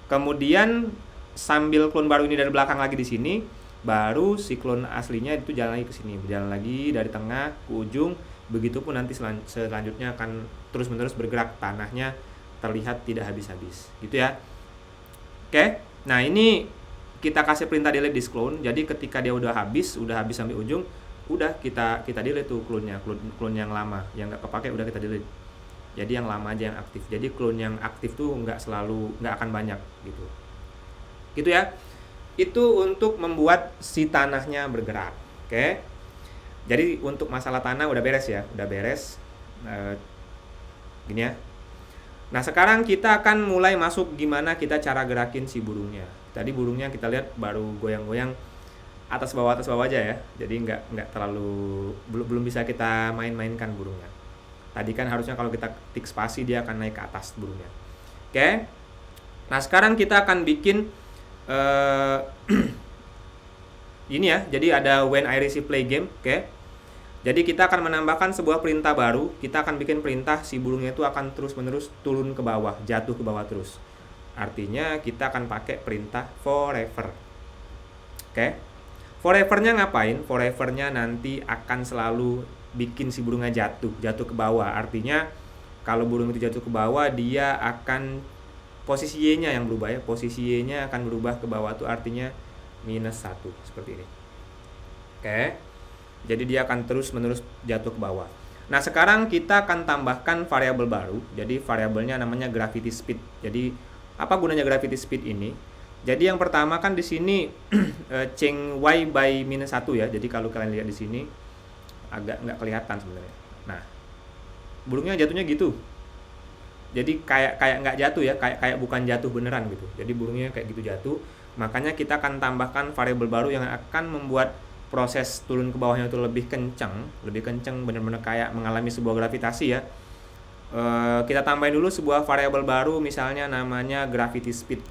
Kemudian sambil clone baru ini dari belakang lagi di sini, baru si clone aslinya itu jalan lagi ke sini, berjalan lagi dari tengah ke ujung. Begitupun nanti selanjutnya akan terus-menerus bergerak, tanahnya terlihat tidak habis-habis, gitu ya. Oke. Nah, ini kita kasih perintah delete this clone. Jadi ketika dia udah habis sampai ujung, udah kita delete tuh clone yang lama, yang nggak kepake udah kita delete. Jadi yang lama aja yang aktif. Jadi clone yang aktif tuh nggak akan banyak gitu. Gitu ya. Itu untuk membuat si tanahnya bergerak. Oke. Jadi untuk masalah tanah udah beres ya, gini ya. Nah, sekarang kita akan mulai masuk gimana kita cara gerakin si burungnya. Tadi burungnya kita lihat baru goyang-goyang atas bawah aja ya. Jadi nggak terlalu belum bisa kita main-mainkan burungnya. Tadi kan harusnya kalau kita ketik spasi dia akan naik ke atas burungnya. Oke. Nah, sekarang kita akan bikin ini ya. Jadi ada when I receive play game, oke. Jadi kita akan menambahkan sebuah perintah baru. Kita akan bikin perintah si burungnya itu akan terus-menerus turun ke bawah, jatuh ke bawah terus. Artinya kita akan pakai perintah forever. Oke. Forever-nya ngapain? Forever-nya nanti akan selalu bikin si burungnya jatuh ke bawah. Artinya kalau burung itu jatuh ke bawah, dia akan posisi Y-nya yang berubah ya. Posisi Y-nya akan berubah ke bawah tuh artinya -1 seperti ini. Oke. Jadi dia akan terus-menerus jatuh ke bawah. Nah, sekarang kita akan tambahkan variabel baru. Jadi variabelnya namanya gravity speed. Jadi apa gunanya gravity speed ini? Jadi yang pertama kan di sini change y by -1 ya. Jadi kalau kalian lihat di sini agak nggak kelihatan sebenarnya. Nah, burungnya jatuhnya gitu. Jadi kayak nggak jatuh ya, kayak bukan jatuh beneran gitu. Jadi burungnya kayak gitu jatuh. Makanya kita akan tambahkan variabel baru yang akan membuat proses turun ke bawahnya itu lebih kencang, benar-benar kayak mengalami sebuah gravitasi ya. Kita tambahin dulu sebuah variabel baru, misalnya namanya gravity speed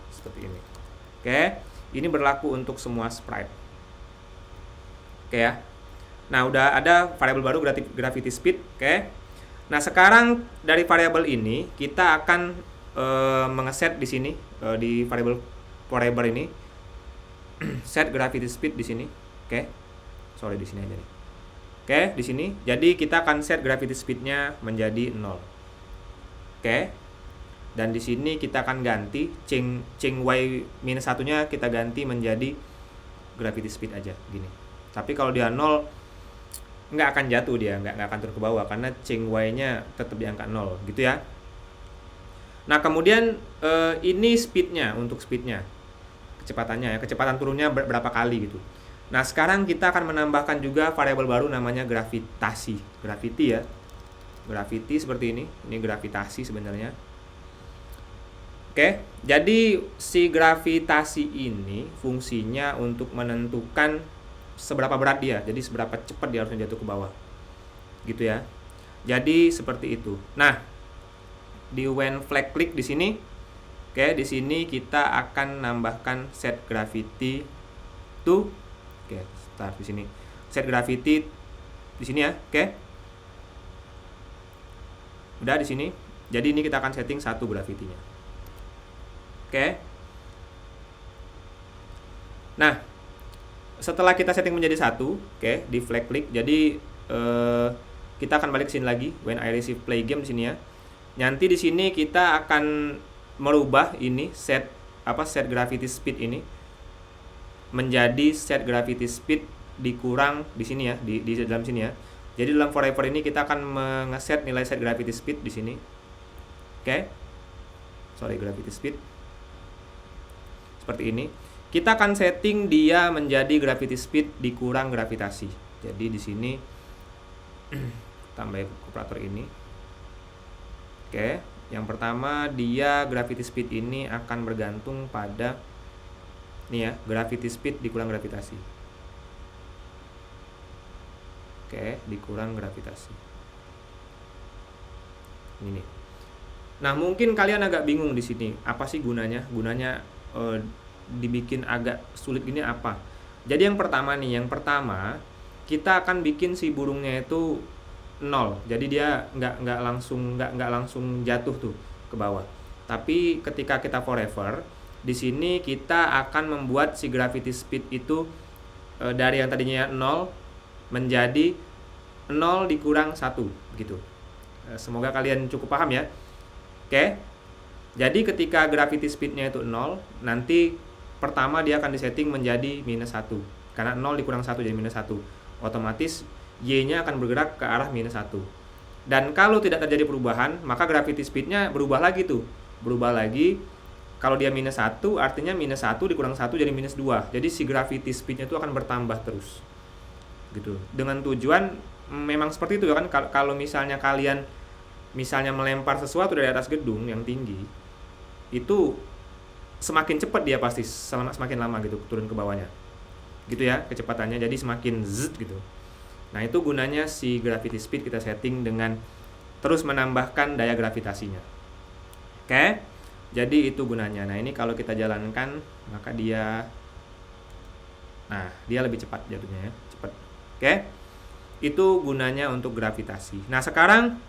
seperti ini. Oke, ini berlaku untuk semua sprite. Oke ya. Nah, udah ada variabel baru gravity speed. Oke. Nah, sekarang dari variabel ini kita akan mengeset di sini di variabel forever ini set gravity speed di sini. Oke. Sorry, di sini aja nih. Oke, di sini. Jadi kita akan set gravity speed-nya menjadi 0. Oke. Dan di sini kita akan ganti change y -1-nya kita ganti menjadi gravity speed aja gini. Tapi kalau dia 0 nggak akan jatuh, dia nggak akan turun ke bawah karena change y-nya tetap di angka 0 gitu ya. Nah, kemudian ini speed-nya, untuk speed-nya, kecepatannya ya, kecepatan turunnya berapa kali gitu. Nah, sekarang kita akan menambahkan juga variabel baru namanya gravity ya. Gravity seperti ini gravitasi sebenarnya. Oke, jadi si gravitasi ini fungsinya untuk menentukan seberapa berat dia, jadi seberapa cepat dia harusnya jatuh ke bawah. gitu ya. Jadi seperti itu. Nah, di when flag click di sini, oke, di sini kita akan nambahkan set gravity to, oke, start di sini. Set gravity di sini ya, oke. Udah di sini. Jadi ini kita akan setting 1 gravity-nya. Oke. Nah, setelah kita setting menjadi 1, oke, di flag click. Jadi kita akan balik ke sini lagi when I receive play game di sini ya. Nanti di sini kita akan merubah ini set gravity speed ini menjadi set gravity speed dikurang di sini ya, di dalam sini ya. Jadi dalam forever ini kita akan mengeset nilai set gravity speed di sini. Oke. Gravity speed. Seperti ini. Kita akan setting dia menjadi gravity speed dikurang gravitasi. Jadi di sini tambah operator ini. Oke, yang pertama dia gravity speed ini akan bergantung pada nih ya, gravity speed dikurang gravitasi. Oke, dikurang gravitasi. Ini nih. Nah, mungkin kalian agak bingung di sini. Apa sih gunanya? Gunanya dibikin agak sulit gini apa? Jadi yang pertama kita akan bikin si burungnya itu 0. Jadi dia nggak langsung jatuh tuh ke bawah. Tapi ketika kita forever, di sini kita akan membuat si gravity speed itu dari yang tadinya 0 menjadi 0 dikurang 1 gitu. Semoga kalian cukup paham ya. Oke. Jadi ketika gravity speednya itu 0, nanti pertama dia akan disetting menjadi -1. Karena 0 dikurang 1 jadi -1. Otomatis Y-nya akan bergerak ke arah -1. Dan kalau tidak terjadi perubahan, maka gravity speed-nya berubah lagi tuh. Berubah lagi. Kalau dia -1, artinya -1 dikurang 1 jadi -2. Jadi si gravity speed-nya itu akan bertambah terus. Gitu. Dengan tujuan memang seperti itu ya kan, kalau misalnya kalian melempar sesuatu dari atas gedung yang tinggi, itu semakin cepat dia pasti semakin lama gitu turun ke bawahnya. Gitu ya kecepatannya, jadi semakin zzz gitu. Nah, itu gunanya si gravity speed kita setting dengan terus menambahkan daya gravitasinya. Oke? Jadi itu gunanya. Nah, ini kalau kita jalankan maka dia lebih cepat jatuhnya ya, cepat. Oke? Itu gunanya untuk gravitasi. Nah, sekarang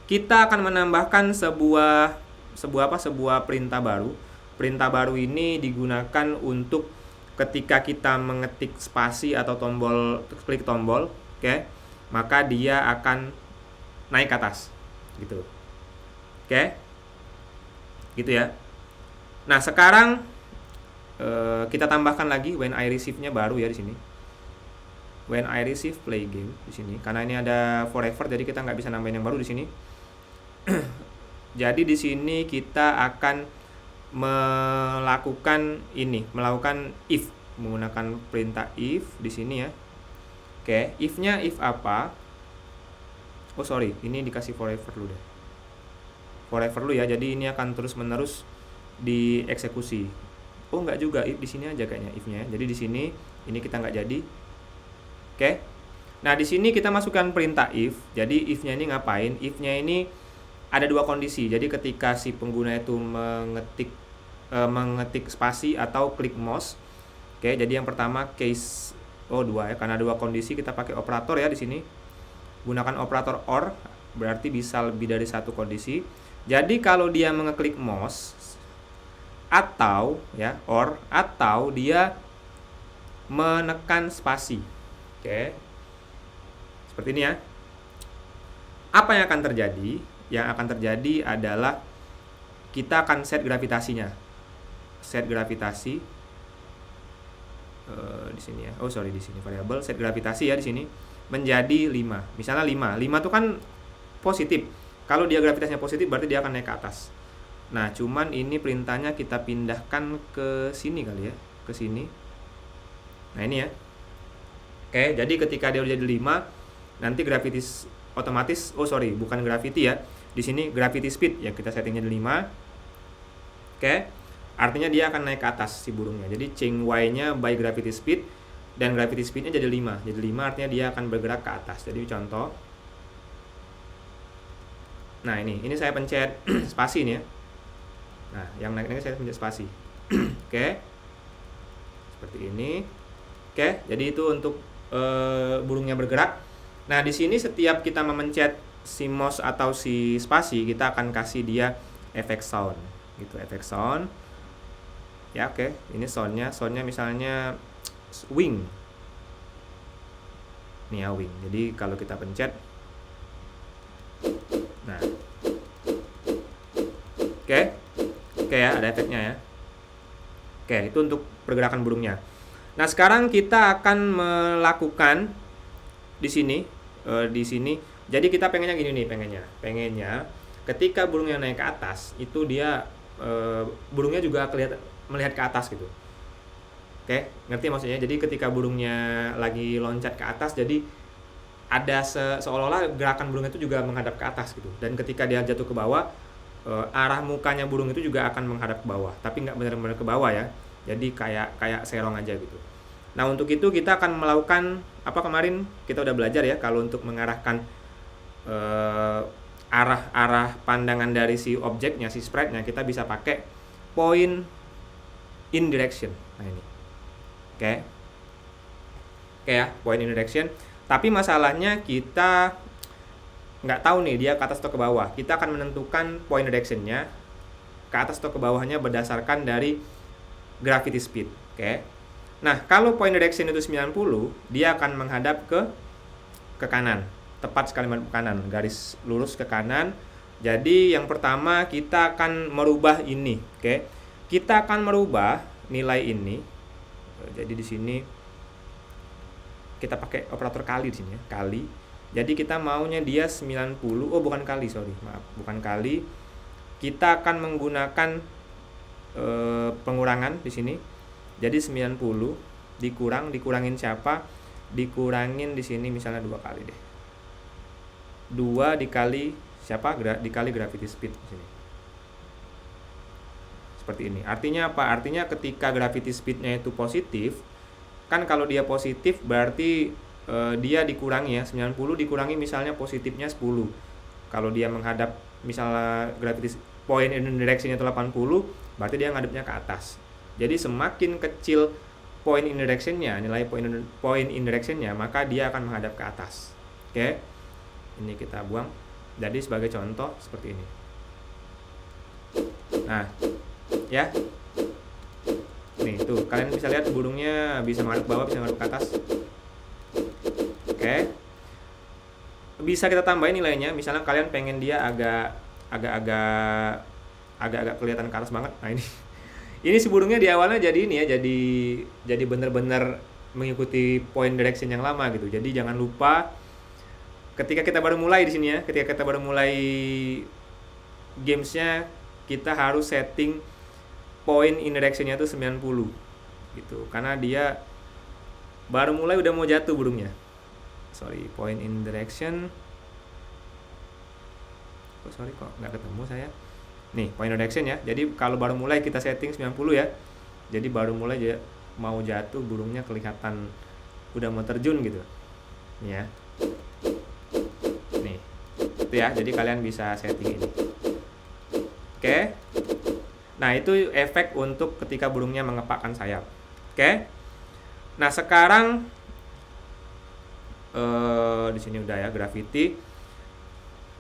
kita akan menambahkan sebuah perintah baru. Perintah baru ini digunakan untuk ketika kita mengetik spasi atau klik tombol, oke, maka dia akan naik ke atas, gitu. Oke, gitu ya. Nah, sekarang kita tambahkan lagi when I receive-nya baru ya di sini. When I receive play game di sini. Karena ini ada forever, jadi kita nggak bisa nambahin yang baru di sini. Jadi di sini kita akan melakukan if menggunakan perintah if di sini ya. Oke, if-nya if apa? Oh sorry, ini dikasih forever dulu deh. Forever dulu ya. Jadi ini akan terus-menerus dieksekusi. Oh enggak juga, if di sini aja kayaknya if-nya. Jadi di sini ini kita nggak jadi. Oke. Nah, di sini kita masukkan perintah if. Jadi if-nya ini ngapain? If-nya ini ada 2 kondisi. Jadi ketika si pengguna itu mengetik spasi atau klik mouse. Oke, jadi yang pertama case 2 ya, karena 2 kondisi kita pakai operator ya di sini. Gunakan operator OR, berarti bisa lebih dari 1 kondisi. Jadi kalau dia mengeklik mouse atau ya OR atau dia menekan spasi. Oke. Seperti ini ya. Apa yang akan terjadi? Yang akan terjadi adalah kita akan set gravitasinya. Set gravitasi di sini ya. Oh sorry, di sini variabel set gravitasi ya di sini menjadi 5. Misalnya 5. 5 itu kan positif. Kalau dia gravitasinya positif berarti dia akan naik ke atas. Nah, cuman ini perintahnya kita pindahkan ke sini kali ya, ke sini. Nah, ini ya. Oke, jadi ketika dia udah jadi 5, nanti gravity otomatis, bukan gravity ya. Di sini gravity speed ya kita settingnya di 5. Oke. Artinya dia akan naik ke atas si burungnya. Jadi change Y-nya by gravity speed. dan gravity speednya jadi 5. Jadi 5 artinya dia akan bergerak ke atas. Jadi contoh. Nah, ini saya pencet spasi nih ya. Nah, yang naik-naik saya pencet spasi. Oke. Seperti ini. Oke, jadi itu untuk burungnya bergerak. Nah, di sini setiap kita memencet si mouse atau si spasi, kita akan kasih dia efek sound gitu, efek sound. Ya, oke. Ini soundnya misalnya wing. Nih ya, wing. Jadi kalau kita pencet, nah, oke ya, ada efeknya ya. Oke, itu untuk pergerakan burungnya. Nah, sekarang kita akan melakukan di sini, Jadi kita pengennya gini nih, pengennya ketika burungnya naik ke atas, itu dia burungnya juga melihat ke atas gitu. Oke, ngerti maksudnya? Jadi ketika burungnya lagi loncat ke atas, jadi ada seolah-olah gerakan burung itu juga menghadap ke atas gitu. Dan ketika dia jatuh ke bawah, arah mukanya burung itu juga akan menghadap ke bawah, tapi nggak benar-benar ke bawah ya. Jadi kayak serong aja gitu. Nah, untuk itu kita akan melakukan apa, kemarin kita udah belajar ya, kalau untuk mengarahkan arah pandangan dari si objeknya, si sprite-nya, kita bisa pakai point in direction. Nah, ini. Oke ya, point in direction. Tapi masalahnya kita nggak tahu nih dia ke atas atau ke bawah. Kita akan menentukan point direction-nya ke atas atau ke bawahnya berdasarkan dari gravity speed. Oke. Nah, kalau point direction itu 90, dia akan menghadap ke kanan. Tepat sekali menghadap ke kanan, garis lurus ke kanan. Jadi yang pertama kita akan merubah ini, oke. Kita akan merubah nilai ini. Jadi di sini kita pakai operator kali di sini ya, kali. Jadi kita maunya dia 90. Oh, bukan kali, sorry. Maaf, bukan kali. Kita akan menggunakan pengurangan di sini. Jadi 90 dikurangin siapa? Dikurangin di sini misalnya 2 kali deh. 2 dikali siapa? Dikali gravity speed di sini. Seperti ini. Artinya apa? Artinya ketika gravity speed-nya itu positif, kan kalau dia positif berarti dia dikurangi ya, 90 dikurangi misalnya positifnya 10. Kalau dia menghadap misalnya gravity point in direction-nya itu 80, berarti dia ngadepnya ke atas. Jadi semakin kecil point in direction-nya, nilai point in direction-nya, maka dia akan menghadap ke atas. Oke. Ini kita buang. Jadi sebagai contoh seperti ini. Nah, ya. Nih, tuh, kalian bisa lihat burungnya bisa menghadap ke bawah, bisa menghadap ke atas. Oke. Bisa kita tambahin nilainya, misalnya kalian pengen dia agak kelihatan ke atas banget. Nah, ini. Ini si burungnya di awalnya jadi ini ya, jadi benar-benar mengikuti point direction yang lama gitu. Jadi jangan lupa ketika kita baru mulai di sini ya, ketika kita baru mulai gamesnya, kita harus setting point in direction-nya itu 90 gitu. Karena dia baru mulai udah mau jatuh burungnya. Sorry, point in direction. Oh, sorry kok nggak ketemu saya. Nih, point in direction ya. Jadi kalau baru mulai kita setting 90 ya. Jadi baru mulai mau jatuh burungnya kelihatan udah mau terjun gitu. Nih ya. Nih. Itu ya. Jadi kalian bisa setting ini. Oke. Nah, itu efek untuk ketika burungnya mengepakkan sayap. Oke. Nah, sekarang di sini udah ya gravity.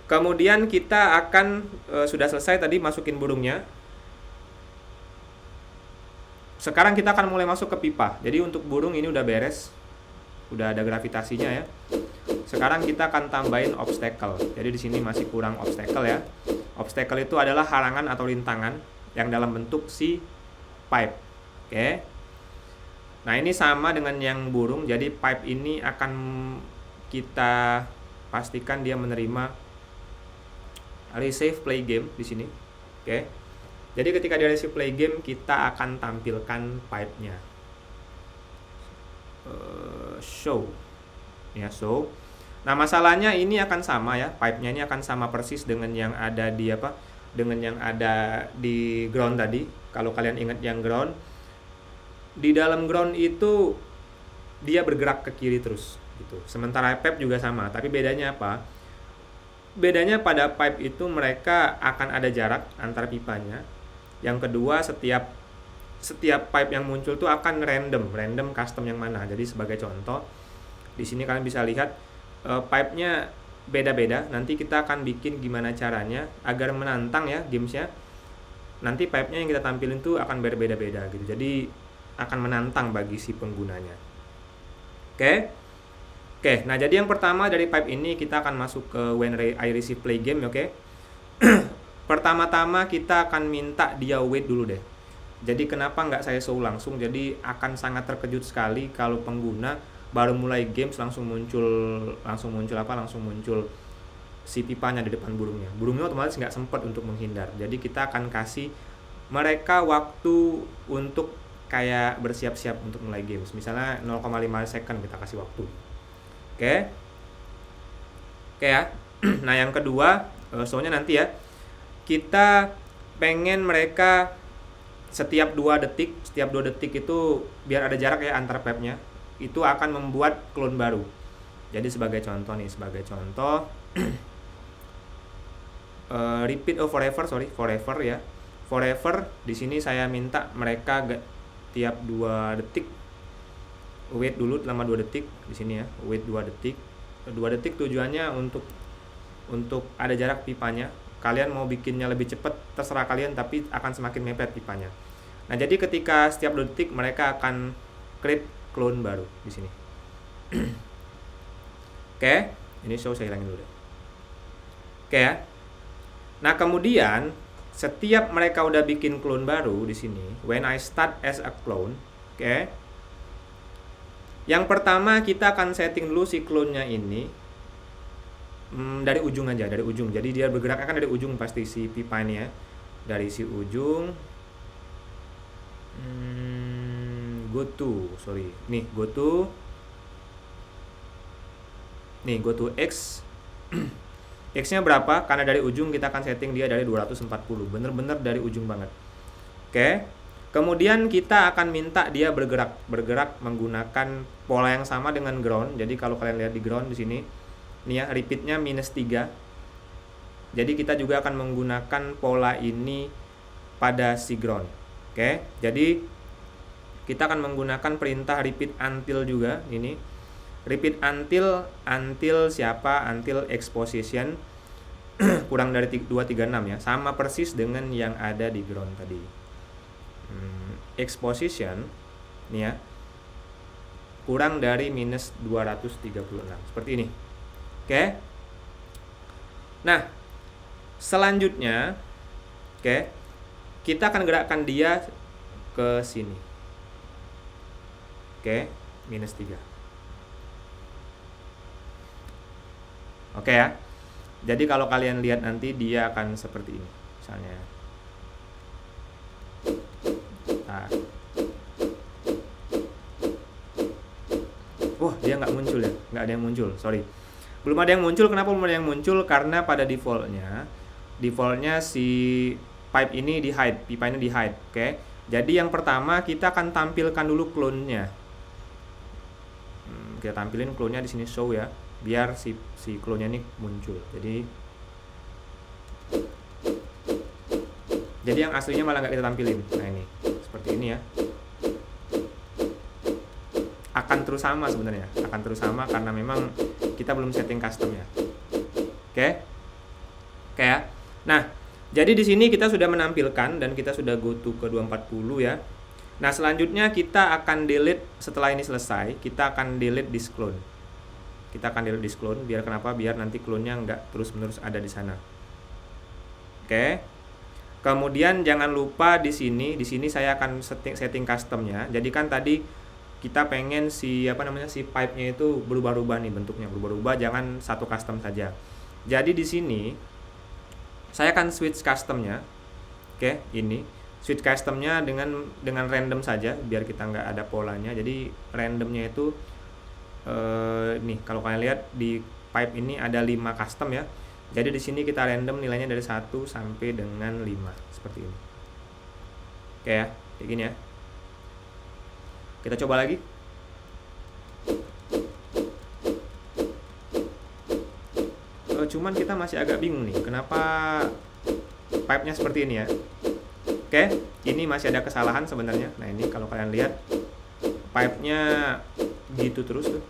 Kemudian kita akan sudah selesai tadi masukin burungnya. Sekarang kita akan mulai masuk ke pipa. Jadi untuk burung ini udah beres. Udah ada gravitasinya ya. Sekarang kita akan tambahin obstacle. Jadi di sini masih kurang obstacle ya. Obstacle itu adalah halangan atau rintangan yang dalam bentuk si pipe. Oke. Nah, ini sama dengan yang burung. Jadi pipe ini akan kita pastikan dia menerima receive play game di sini. Oke. Jadi ketika dia receive play game, kita akan tampilkan pipe-nya. Show. Ya, show. Nah, masalahnya ini akan sama ya. Pipe-nya ini akan sama persis dengan yang ada di dengan yang ada di ground tadi. Kalau kalian ingat yang ground, di dalam ground itu dia bergerak ke kiri terus gitu. Sementara pipe juga sama, tapi bedanya apa? Bedanya pada pipe itu mereka akan ada jarak antara pipanya. Yang kedua, setiap pipe yang muncul tuh akan random custom yang mana. Jadi sebagai contoh, di sini kalian bisa lihat pipe-nya beda-beda. Nanti kita akan bikin gimana caranya agar menantang ya gamesnya. Nanti pipe-nya yang kita tampilin tuh akan berbeda-beda gitu. Jadi akan menantang bagi si penggunanya. Oke, nah jadi yang pertama dari pipe ini kita akan masuk ke when I receive play game, oke. Pertama-tama kita akan minta dia wait dulu deh. Jadi kenapa nggak saya show langsung? Jadi akan sangat terkejut sekali kalau pengguna baru mulai games langsung muncul si pipanya di depan burungnya. Burungnya otomatis nggak sempat untuk menghindar. Jadi kita akan kasih mereka waktu untuk kayak bersiap-siap untuk mulai games. Misalnya 0,5 second kita kasih waktu. Oke ya. Nah yang kedua, soalnya nanti ya, kita pengen mereka setiap 2 detik itu biar ada jarak ya antar pipe-nya, itu akan membuat clone baru. Jadi sebagai contoh repeat forever ya. Forever di sini saya minta mereka tiap 2 detik wait dulu selama 2 detik di sini ya, wait 2 detik. 2 detik tujuannya untuk ada jarak pipanya. Kalian mau bikinnya lebih cepat terserah kalian, tapi akan semakin mepet pipanya. Nah, jadi ketika setiap 2 detik mereka akan create clone baru di sini. Oke, ini show saya hilangin dulu deh. Oke ya. Nah, kemudian setiap mereka udah bikin clone baru di sini, when I start as a clone, oke. Yang pertama kita akan setting dulu si clone-nya ini dari ujung aja, dari ujung. Jadi dia bergerak akan dari ujung pasti si pipa ini ya. Dari si ujung go to X. X-nya berapa? Karena dari ujung kita akan setting dia dari 240. Bener-bener dari ujung banget. Oke. Kemudian kita akan minta dia bergerak menggunakan pola yang sama dengan ground. Jadi kalau kalian lihat di ground di sini, nih ya, repeatnya -3. Jadi kita juga akan menggunakan pola ini pada si ground. Oke, jadi kita akan menggunakan perintah repeat until juga ini. Repeat until siapa? Until X position kurang dari 236 ya. Sama persis dengan yang ada di ground tadi. X position nih ya, kurang dari -236 seperti ini. Oke. Nah, selanjutnya kita akan gerakkan dia ke sini. Oke, -3. Oke ya. Jadi kalau kalian lihat nanti dia akan seperti ini misalnya. Nah. Wah, dia nggak muncul ya, nggak ada yang muncul, sorry. Belum ada yang muncul. Kenapa belum ada yang muncul? Karena pada defaultnya si pipe ini di hide, pipa ini di hide. Oke. Jadi yang pertama kita akan tampilkan dulu clone-nya. Kita tampilin clone-nya di sini show ya, biar si clone-nya ini muncul. Jadi yang aslinya malah nggak kita tampilin. Nah ini seperti ini ya. Akan terus sama sebenarnya, karena memang kita belum setting customnya. Oke ya. Nah, jadi di sini kita sudah menampilkan dan kita sudah go to ke 240 ya. Nah, selanjutnya kita akan delete setelah ini selesai, kita akan delete this clone. Biar kenapa? Biar nanti clone-nya nggak terus-menerus ada di sana. Oke. Kemudian jangan lupa di sini saya akan setting customnya. Jadi kan tadi kita pengen si pipe-nya itu berubah-ubah nih bentuknya, jangan satu custom saja. Jadi di sini saya akan switch customnya. Oke, ini switch customnya dengan random saja biar kita nggak ada polanya. Jadi randomnya itu nih kalau kalian lihat di pipe ini ada 5 custom ya. Jadi di sini kita random nilainya dari 1 sampai dengan 5 seperti ini. Oke ya, kayak gini ya. Kita coba lagi. cuman kita masih agak bingung nih, kenapa pipe-nya seperti ini ya. Oke, ini masih ada kesalahan sebenarnya. Nah ini kalau kalian lihat, pipe-nya gitu terus tuh.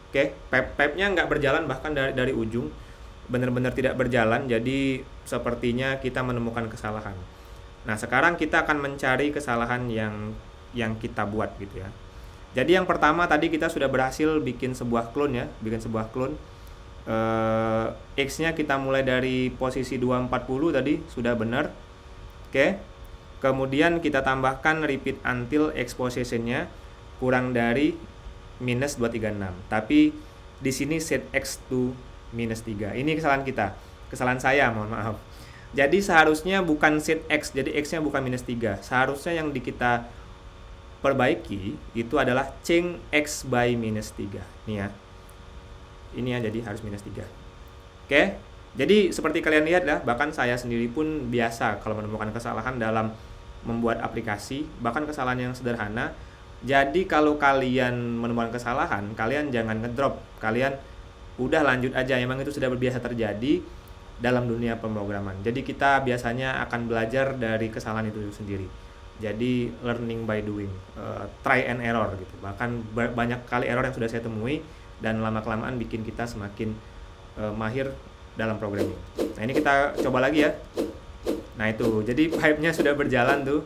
Oke, pipe-nya nggak berjalan, bahkan dari ujung benar-benar tidak berjalan. Jadi sepertinya kita menemukan kesalahan. Nah sekarang kita akan mencari kesalahan yang kita buat gitu ya. Jadi yang pertama tadi kita sudah berhasil bikin sebuah clone ya, X-nya kita mulai dari posisi 240 tadi sudah benar. Oke. Kemudian kita tambahkan repeat until X position-nya kurang dari minus 236. Tapi di sini set X to minus 3. Ini kesalahan kita. Kesalahan saya, mohon maaf. Jadi seharusnya bukan set X, jadi X-nya bukan minus 3. Seharusnya yang kita perbaiki itu adalah change X by minus 3. Nih ya. Ini ya, jadi harus minus 3. Oke. Jadi seperti kalian lihat ya, bahkan saya sendiri pun biasa kalau menemukan kesalahan dalam membuat aplikasi, bahkan kesalahan yang sederhana. Jadi kalau kalian menemukan kesalahan, kalian jangan ngedrop, kalian udah lanjut aja. Memang itu sudah biasa terjadi dalam dunia pemrograman. Jadi kita biasanya akan belajar dari kesalahan itu sendiri. Jadi learning by doing, try and error gitu. Bahkan banyak kali error yang sudah saya temui dan lama-kelamaan bikin kita semakin mahir dalam programming. Nah ini kita coba lagi ya. Nah itu, jadi pipe-nya sudah berjalan tuh.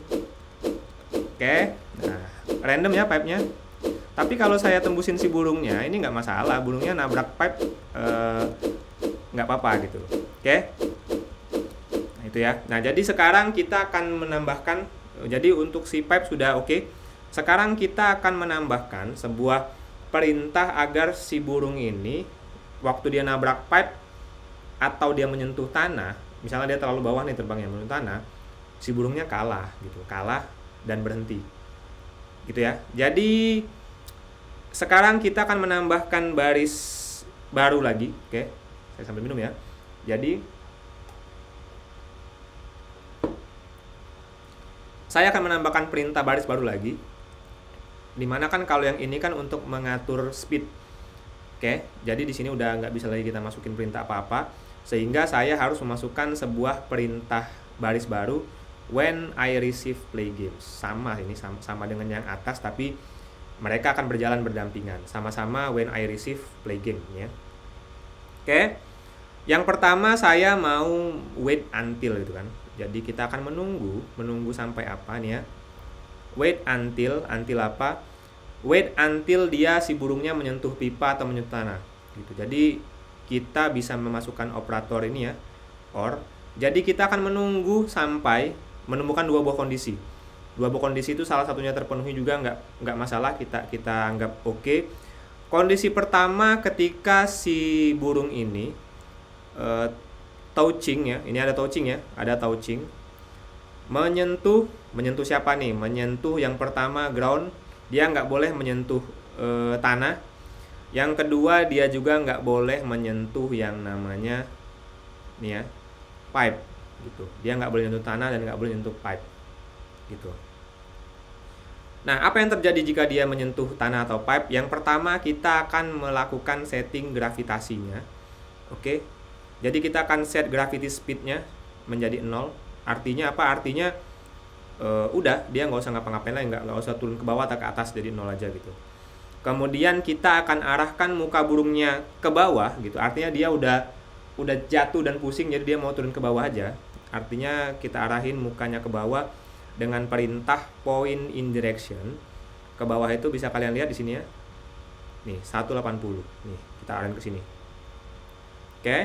Oke, nah random ya pipe-nya. Tapi kalau saya tembusin si burungnya, ini nggak masalah. Burungnya nabrak pipe, nggak apa-apa gitu. Oke, nah itu ya. Nah jadi sekarang kita akan menambahkan, jadi untuk si pipe sudah oke. Sekarang kita akan menambahkan sebuah perintah agar si burung ini, waktu dia nabrak pipe atau dia menyentuh tanah, misalnya dia terlalu bawah nih terbangnya menyentuh tanah, si burungnya kalah gitu, kalah dan berhenti gitu ya. Jadi sekarang kita akan menambahkan baris baru lagi. Oke, saya sambil minum ya. Jadi saya akan menambahkan perintah baris baru lagi, dimana kan kalau yang ini kan untuk mengatur speed. Oke, jadi di sini udah nggak bisa lagi kita masukin perintah apa-apa, sehingga saya harus memasukkan sebuah perintah baris baru, when I receive play games. Sama ini, sama dengan yang atas, tapi mereka akan berjalan berdampingan. Sama-sama when I receive play game ya. Oke, yang pertama saya mau wait until gitu kan. Jadi kita akan menunggu sampai apa nih ya. Wait until apa? Wait until dia si burungnya menyentuh pipa atau menyentuh tanah gitu. Jadi kita bisa memasukkan operator ini ya, or. Jadi kita akan menunggu sampai menemukan dua buah kondisi. Dua buah kondisi itu salah satunya terpenuhi juga nggak masalah, kita anggap oke. Kondisi pertama ketika si burung ini touching ya, ini ada touching ya, ada touching. Menyentuh siapa nih? Menyentuh yang pertama ground, dia nggak boleh menyentuh tanah. Yang kedua dia juga nggak boleh menyentuh yang namanya nih ya, pipe gitu. Dia nggak boleh menyentuh tanah dan nggak boleh menyentuh pipe gitu. Nah apa yang terjadi jika dia menyentuh tanah atau pipe? Yang pertama kita akan melakukan setting gravitasinya. Oke, jadi kita akan set gravity speednya menjadi 0. Artinya apa? Artinya udah dia nggak usah ngapa-ngapain lagi, nggak usah turun ke bawah atau ke atas, jadi 0 aja gitu. Kemudian kita akan arahkan muka burungnya ke bawah gitu. Artinya dia udah jatuh dan pusing, jadi dia mau turun ke bawah aja. Artinya kita arahin mukanya ke bawah dengan perintah point in direction. Ke bawah itu bisa kalian lihat di sini ya. Nih, 180. Nih, kita arahin ke sini. Oke.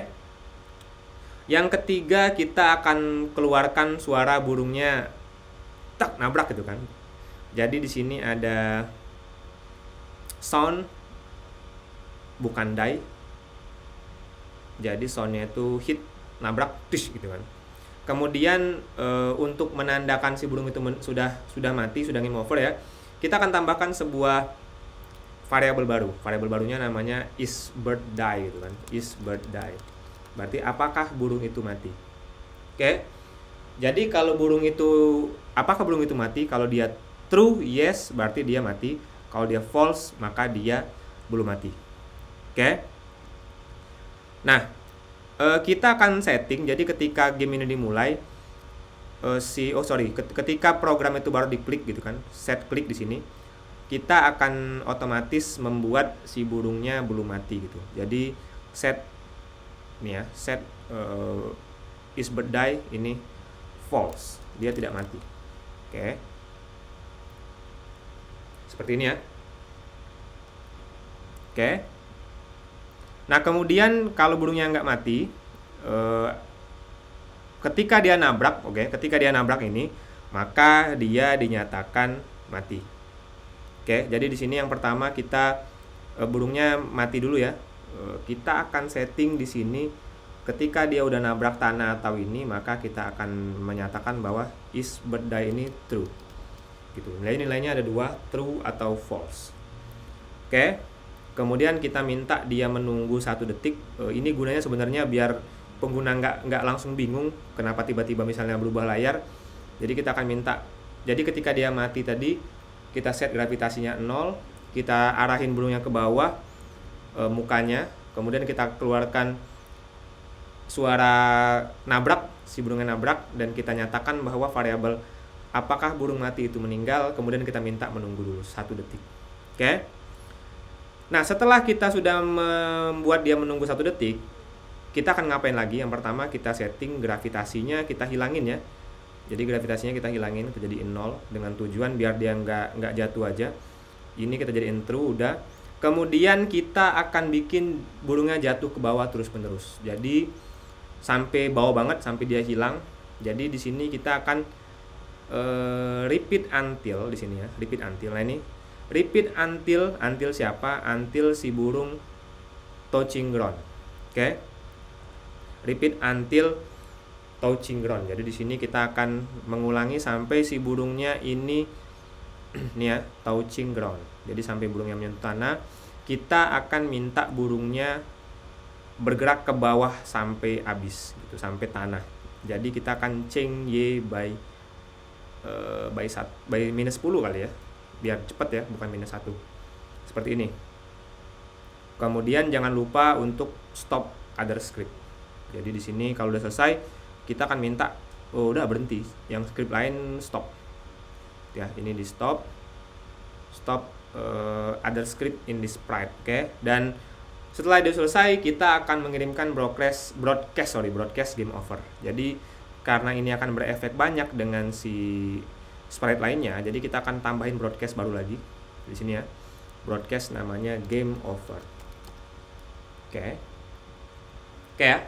Yang ketiga kita akan keluarkan suara burungnya tak nabrak gitu kan. Jadi di sini ada sound bukan die. Jadi soundnya itu hit, nabrak, tish gitu kan. Kemudian untuk menandakan si burung itu sudah mati, sudah game over ya, kita akan tambahkan sebuah variabel baru. Variabel barunya namanya is bird die gitu kan. Is bird die. Berarti apakah burung itu mati? Oke. Jadi kalau apakah burung itu mati? Kalau dia true, yes, berarti dia mati. Kalau dia false, maka dia belum mati. Oke. Nah, Kita akan setting, jadi ketika game ini dimulai, ketika program itu baru diklik gitu kan, set klik di sini, kita akan otomatis membuat si burungnya belum mati gitu. Jadi set nih ya, set is bird die ini false, dia tidak mati. Oke. Seperti ini ya. Oke. Nah, kemudian kalau burungnya nggak mati, ketika dia nabrak, ketika dia nabrak ini, maka dia dinyatakan mati. Oke, jadi di sini yang pertama kita burungnya mati dulu ya. Kita akan setting di sini ketika dia udah nabrak tanah atau ini, maka kita akan menyatakan bahwa is bird die ini true. Gitu. Nilainya ada 2, true atau false. Oke. Kemudian kita minta dia menunggu 1 detik. Ini gunanya sebenarnya biar pengguna nggak langsung bingung kenapa tiba-tiba misalnya berubah layar. Jadi kita akan minta, jadi ketika dia mati tadi, kita set gravitasinya 0, kita arahin burungnya ke bawah, mukanya, kemudian kita keluarkan suara nabrak, si burungnya nabrak, dan kita nyatakan bahwa variabel apakah burung mati itu meninggal, kemudian kita minta menunggu dulu 1 detik. Oke. Nah, setelah kita sudah membuat dia menunggu 1 detik, kita akan ngapain lagi? Yang pertama, kita setting gravitasinya, kita hilangin ya. Jadi gravitasinya kita hilangin, kita jadiin 0 dengan tujuan biar dia nggak jatuh aja. Ini kita jadiin true, udah. Kemudian kita akan bikin burungnya jatuh ke bawah terus-menerus. Jadi sampai bawah banget, sampai dia hilang. Jadi di sini kita akan repeat until di sini ya, repeat until. Nah, ini repeat until siapa? Until si burung touching ground. Oke. Repeat until touching ground. Jadi di sini kita akan mengulangi sampai si burungnya ini nih ya, touching ground. Jadi sampai burungnya menyentuh tanah, kita akan minta burungnya bergerak ke bawah sampai habis gitu, sampai tanah. Jadi kita akan change y by minus 10 kali ya, biar cepat ya, bukan minus 1. Seperti ini. Kemudian jangan lupa untuk stop other script. Jadi di sini kalau udah selesai, kita akan minta udah berhenti, yang script lain stop. Ya, ini di stop other script in this sprite. Oke. Dan setelah itu selesai, kita akan mengirimkan broadcast game over. Jadi karena ini akan berefek banyak dengan si sprite lainnya, jadi kita akan tambahin broadcast baru lagi di sini ya. Broadcast namanya game over. Oke ya.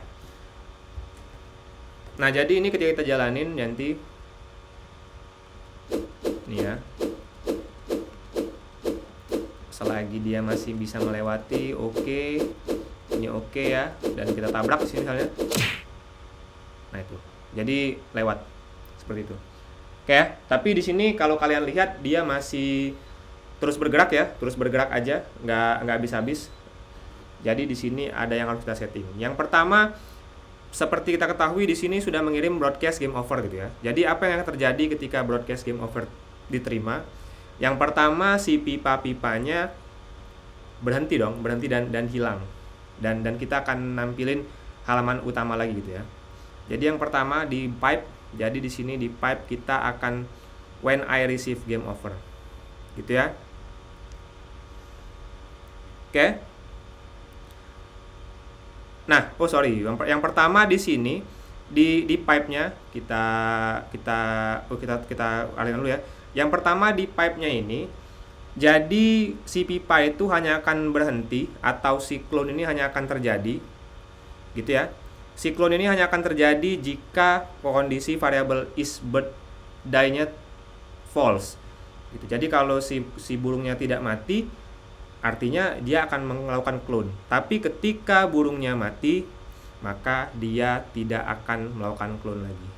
Nah, jadi ini ketika kita jalanin nanti nih ya, selagi dia masih bisa melewati, ini oke ya, dan kita tabrak di sini misalnya. Nah, itu. Jadi lewat seperti itu. Oke ya, tapi di sini kalau kalian lihat dia masih terus bergerak ya, terus bergerak aja, nggak habis-habis. Jadi di sini ada yang harus kita setting. Yang pertama, seperti kita ketahui di sini sudah mengirim broadcast game over gitu ya. Jadi apa yang terjadi ketika broadcast game over diterima? Yang pertama, si pipa-pipanya berhenti dan hilang. Dan kita akan nampilin halaman utama lagi gitu ya. Jadi yang pertama di pipe. Jadi di sini di pipe kita akan when I receive game over. Gitu ya. Oke. Nah, yang pertama di sini di pipe-nya kita alihkan dulu ya. Yang pertama di pipe-nya ini, jadi si pipa itu hanya akan berhenti atau siklon ini hanya akan terjadi. Gitu ya. Siklon ini hanya akan terjadi jika kondisi variabel is bird die-nya false. Gitu. Jadi kalau si burungnya tidak mati, artinya dia akan melakukan clone. Tapi ketika burungnya mati, maka dia tidak akan melakukan clone lagi.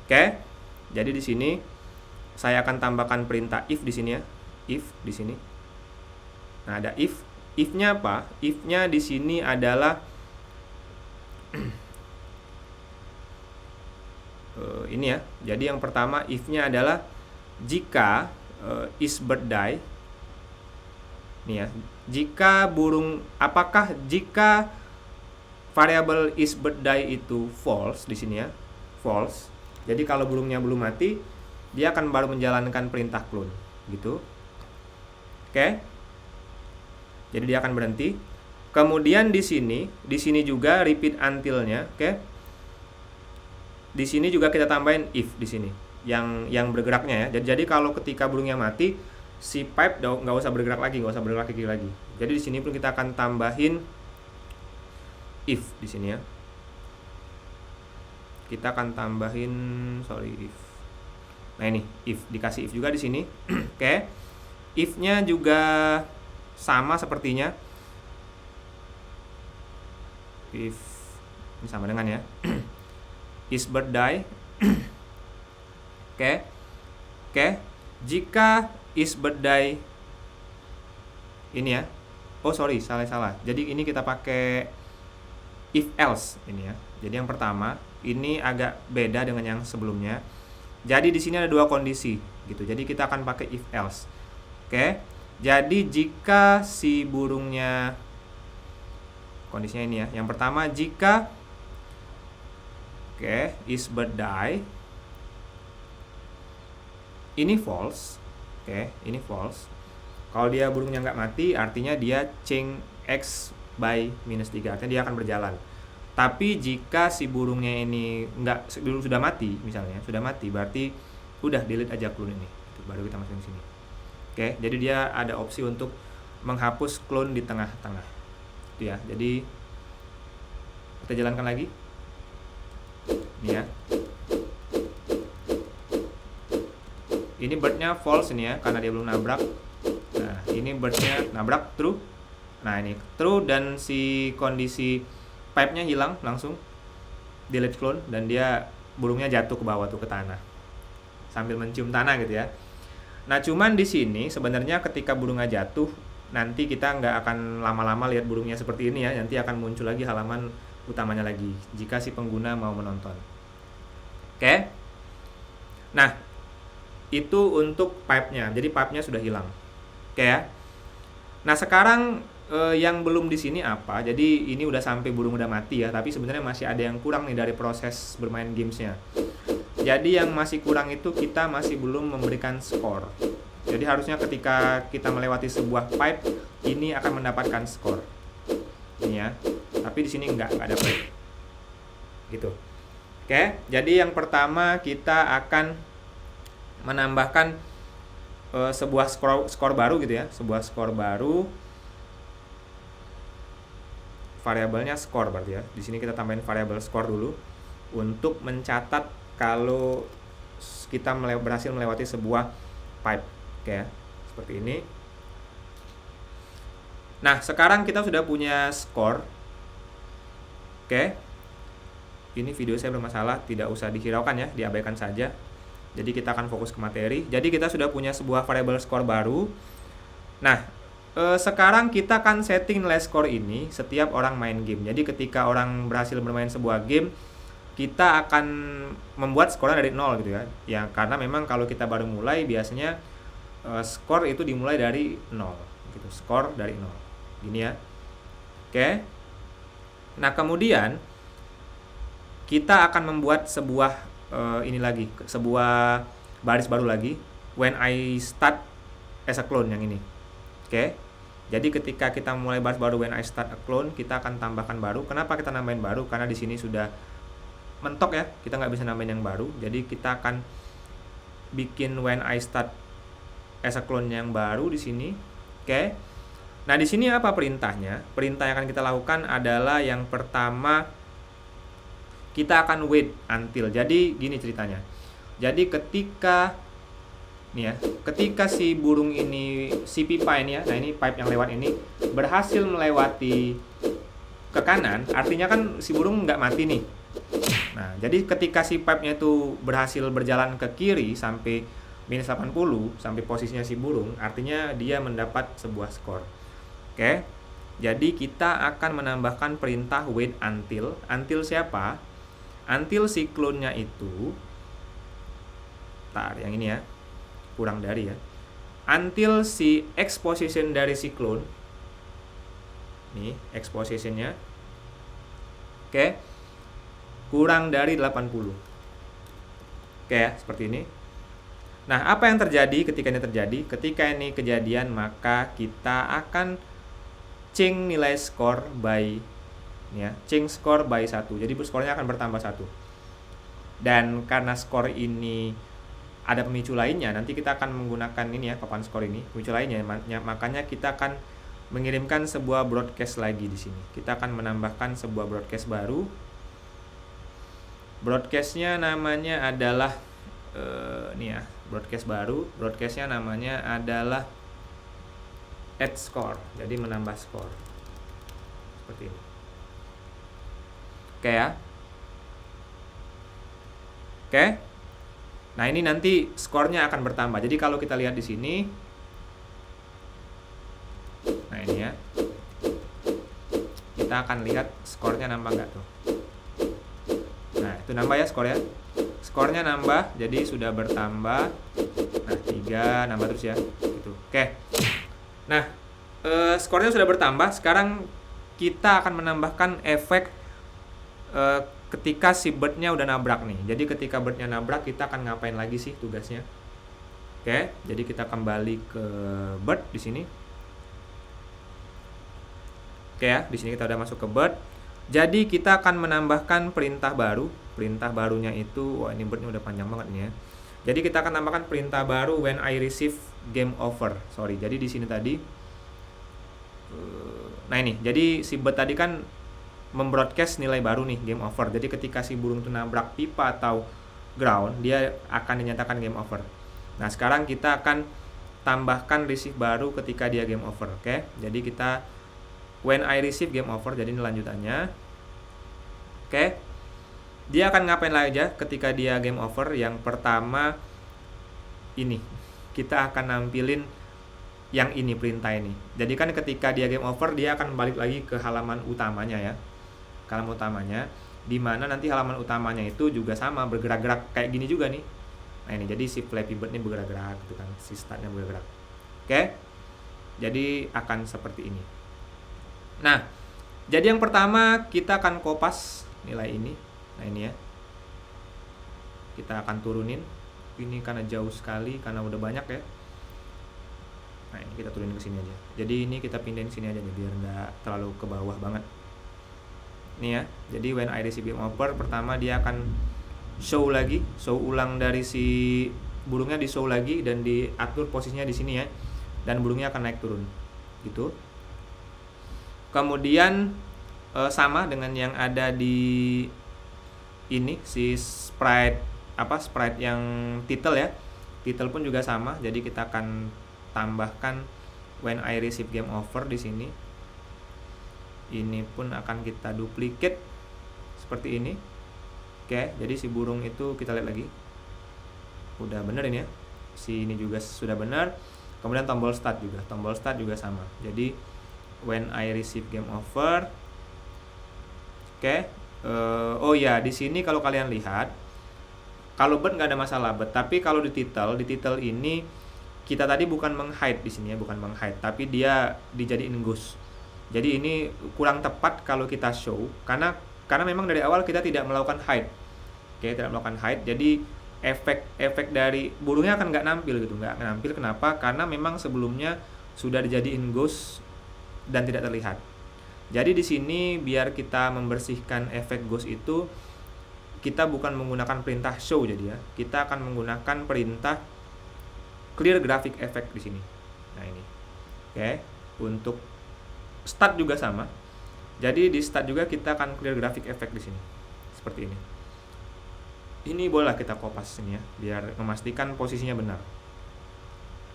Oke? Jadi di sini saya akan tambahkan perintah if di sini ya. If di sini. Nah, ada if. If-nya apa? If-nya di sini adalah ini ya. Jadi yang pertama if-nya adalah jika is bird die. Nih ya. Jika variabel isBirthDie itu false di sini ya, false. Jadi kalau burungnya belum mati, dia akan baru menjalankan perintah clone gitu. Oke. Jadi dia akan berhenti. Kemudian di sini juga repeat until-nya, oke. Di sini juga kita tambahin if di sini yang bergeraknya ya. Jadi kalau ketika burungnya mati, si pipe nggak usah bergerak lagi, nggak usah bergerak kaki lagi. Jadi di sini pun kita akan tambahin if di sini ya. Kita akan tambahin if. Nah ini if, dikasih if juga di sini. Oke. If-nya juga sama sepertinya. If ini sama dengan ya. isBirthDie. Oke. Jika isBirthDie ini ya. Oh sorry, salah. Jadi ini kita pakai if else ini ya. Jadi yang pertama ini agak beda dengan yang sebelumnya. Jadi di sini ada dua kondisi gitu. Jadi kita akan pakai if else. Oke. Jadi jika si burungnya, kondisinya ini ya. Yang pertama jika isBirthDie ini false. Ini false. Kalau dia burungnya nggak mati, artinya dia change x by -3, artinya dia akan berjalan. Tapi jika si burungnya ini sudah mati, misalnya sudah mati, berarti udah delete aja clone ini. Baru kita masukin sini. Jadi dia ada opsi untuk menghapus clone di tengah-tengah. Itu ya. Jadi kita jalankan lagi. Ini ya. Ini birdnya false ini ya, karena dia belum nabrak. Nah, ini birdnya nabrak, true. Nah, ini true dan si kondisi pipe-nya hilang langsung. Delete clone dan dia burungnya jatuh ke bawah tuh ke tanah. Sambil mencium tanah gitu ya. Nah, cuman di sini sebenarnya ketika burungnya jatuh, nanti kita nggak akan lama-lama lihat burungnya seperti ini ya. Nanti akan muncul lagi halaman utamanya lagi jika si pengguna mau menonton. Oke. Nah, itu untuk pipe-nya. Jadi pipe-nya sudah hilang. Oke ya. Nah, sekarang yang belum di sini apa? Jadi ini udah sampai burung udah mati ya, tapi sebenarnya masih ada yang kurang nih dari proses bermain gamesnya. Jadi yang masih kurang itu kita masih belum memberikan skor. Jadi harusnya ketika kita melewati sebuah pipe, ini akan mendapatkan skor. Ini ya. Tapi di sini nggak ada pipe. Gitu. Oke, jadi yang pertama kita akan menambahkan sebuah skor baru gitu ya, sebuah skor baru, variabelnya skor berarti ya. Di sini kita tambahin variabel skor dulu untuk mencatat kalau kita berhasil melewati sebuah pipe. Oke ya, seperti ini. Nah, sekarang kita sudah punya skor. Oke. Ini video saya bermasalah, tidak usah dihiraukan ya, diabaikan saja. Jadi kita akan fokus ke materi. Jadi kita sudah punya sebuah variabel skor baru. Nah, sekarang kita akan setting nilai skor ini setiap orang main game. Jadi ketika orang berhasil bermain sebuah game, kita akan membuat skornya dari 0 gitu ya. Ya, karena memang kalau kita baru mulai biasanya skor itu dimulai dari 0 gitu. Skor dari 0. Gini ya. Oke. Nah, kemudian kita akan membuat sebuah ini lagi, sebuah baris baru lagi, when I start as a clone yang ini. Oke. Jadi ketika kita mulai baris baru when I start a clone, kita akan tambahkan baru. Kenapa kita nambahin baru? Karena di sini sudah mentok ya, kita nggak bisa nambahin yang baru. Jadi kita akan bikin when I start as a clone yang baru di sini. Oke. Nah, di sini apa perintahnya? Perintah yang akan kita lakukan adalah yang pertama, kita akan wait until. Jadi gini ceritanya. Jadi ketika si burung ini, si pipa ini ya, nah ini pipe yang lewat ini berhasil melewati ke kanan, artinya kan si burung nggak mati nih. Nah, jadi ketika si pipe-nya itu berhasil berjalan ke kiri sampai -80, sampai posisinya si burung, artinya dia mendapat sebuah skor. Oke. Jadi kita akan menambahkan perintah wait until. Until siapa? Until si clone-nya itu, yang ini ya, kurang dari ya. Until si X position dari si clone, nih X position-nya Oke. Kurang dari 80. Oke ya, seperti ini. Nah, apa yang terjadi ketika ini terjadi? Ketika ini kejadian, maka kita akan change nilai skor by change score by 1. Jadi skornya akan bertambah 1. Dan karena skor ini ada pemicu lainnya, nanti kita akan menggunakan ini ya, papan skor ini, pemicu lainnya, makanya kita akan mengirimkan sebuah broadcast lagi di sini. Kita akan menambahkan sebuah broadcast baru. Broadcastnya namanya adalah broadcast baru. Broadcastnya namanya adalah add score, jadi menambah skor seperti ini. Oke ya. Oke. Nah, ini nanti skornya akan bertambah. Jadi kalau kita lihat di sini, nah ini ya, kita akan lihat skornya nambah nggak tuh. Nah, itu nambah ya skor ya. Skornya nambah, jadi sudah bertambah. Nah, 3 nambah terus ya. Gitu. Oke. Nah, skornya sudah bertambah. Sekarang kita akan menambahkan efek ketika si birdnya udah nabrak nih. Jadi ketika birdnya nabrak, kita akan ngapain lagi sih tugasnya? Oke, jadi kita kembali ke bird di sini. Oke ya, di sini kita udah masuk ke bird. Jadi kita akan menambahkan perintah baru. Perintah barunya itu, wah ini birdnya udah panjang banget nih ya. Jadi kita akan tambahkan perintah baru when I receive game over. Sorry, jadi di sini tadi. Nah ini, jadi si bird tadi kan membroadcast nilai baru nih, game over. Jadi ketika si burung itu nabrak pipa atau ground, dia akan dinyatakan game over. Nah, sekarang kita akan tambahkan receive baru ketika dia game over. Oke. Jadi kita when I receive game over, jadi ini lanjutannya. Oke. Dia akan ngapain lagi aja ketika dia game over? Yang pertama ini, kita akan nampilin yang ini, perintah ini. Jadi kan ketika dia game over, dia akan balik lagi ke halaman utamanya ya. Halaman utamanya, di mana nanti halaman utamanya itu juga sama, bergerak-gerak kayak gini juga nih. Nah ini, jadi si Flappy Bird ini bergerak-gerak gitu kan, si startnya bergerak. Oke, jadi akan seperti ini. Nah, jadi yang pertama kita akan kopas nilai ini. Nah ini ya, kita akan turunin. Ini karena jauh sekali, karena udah banyak ya. Nah ini kita turunin ke sini aja. Jadi ini kita pindahin sini aja nih, biar nggak terlalu ke bawah banget. Nih ya, jadi when I receive game over, pertama dia akan show ulang dari si burungnya, di show lagi dan diatur posisinya di sini ya, dan burungnya akan naik turun gitu. Kemudian sama dengan yang ada di ini, si sprite yang title ya, title pun juga sama. Jadi kita akan tambahkan when I receive game over di sini. Ini pun akan kita duplicate seperti ini. Oke, jadi si burung itu kita lihat lagi, udah bener ini ya. Si ini juga sudah benar. Kemudian tombol start juga sama. Jadi when I receive game over. Oke. Oh ya, di sini kalau kalian lihat, kalau bird nggak ada masalah bird, tapi kalau di title ini kita tadi bukan meng-hide di sini ya, bukan meng-hide, tapi dia dijadiin ghost. Jadi ini kurang tepat kalau kita show, karena memang dari awal kita tidak melakukan hide. Oke, tidak melakukan hide. Jadi efek dari burungnya akan nggak nampil gitu, nggak nampil. Kenapa? Karena memang sebelumnya sudah dijadiin ghost dan tidak terlihat. Jadi di sini biar kita membersihkan efek ghost itu, kita bukan menggunakan perintah show jadi ya. Kita akan menggunakan perintah clear graphic effect di sini. Nah ini. Oke, untuk start juga sama. Jadi di start juga kita akan clear graphic effect di sini. Seperti ini. Ini boleh kita kopas sini ya, biar memastikan posisinya benar.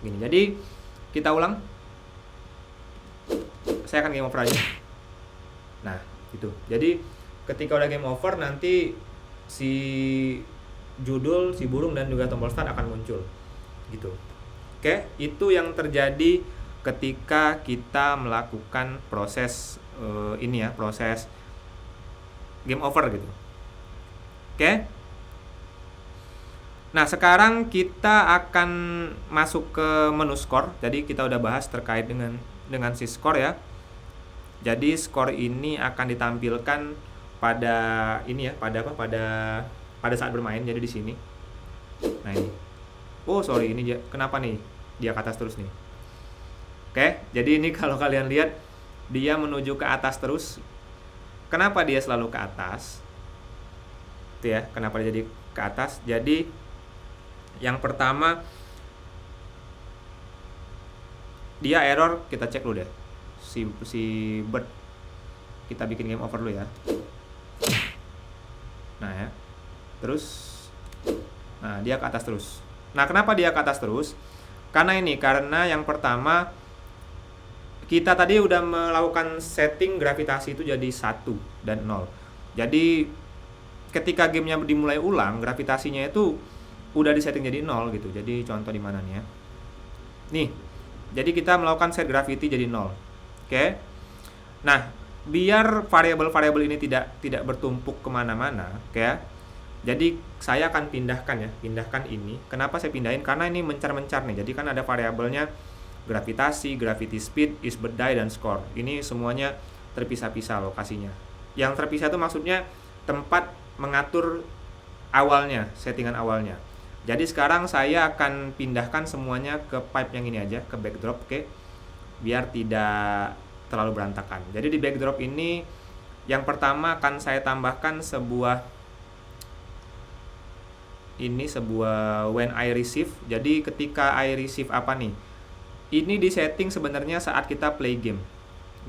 Gini. Jadi kita ulang. Saya akan game over aja. Nah, gitu. Jadi ketika udah game over, nanti si judul, si burung dan juga tombol start akan muncul. Gitu. Oke, itu yang terjadi ketika kita melakukan proses proses game over gitu. Oke. Nah, sekarang kita akan masuk ke menu skor. Jadi kita udah bahas terkait dengan si skor ya. Jadi skor ini akan ditampilkan pada ini ya, pada apa? Pada saat bermain. Jadi di sini. Nah, ini. Oh, sorry, ini dia. Kenapa nih? Dia ke atas terus nih. Oke, jadi ini kalau kalian lihat dia menuju ke atas terus. Kenapa dia selalu ke atas? Itu ya, kenapa dia jadi ke atas? Jadi yang pertama dia error, kita cek dulu deh. Si bird. Kita bikin game over dulu ya. Nah ya. Terus nah, dia ke atas terus. Nah, kenapa dia ke atas terus? Karena yang pertama kita tadi udah melakukan setting gravitasi itu jadi 1 dan 0. Jadi ketika gamenya dimulai ulang, gravitasinya itu udah disetting jadi 0 gitu. Jadi contoh di mana nih ya? Nih. Jadi kita melakukan set gravity jadi 0. Oke. Nah, biar variabel-variabel ini tidak bertumpuk kemana-mana, oke ya. Jadi saya akan pindahkan ini. Kenapa saya pindahin? Karena ini mencar-mencar nih. Jadi kan ada variabelnya gravitasi, gravity speed, is bird die, dan score. Ini semuanya terpisah-pisah lokasinya. Yang terpisah itu maksudnya tempat mengatur awalnya, settingan awalnya. Jadi sekarang saya akan pindahkan semuanya ke pipe yang ini aja, ke backdrop, oke? Biar tidak terlalu berantakan. Jadi di backdrop ini yang pertama akan saya tambahkan sebuah when I receive. Jadi ketika I receive apa nih? Ini di setting sebenarnya saat kita play game.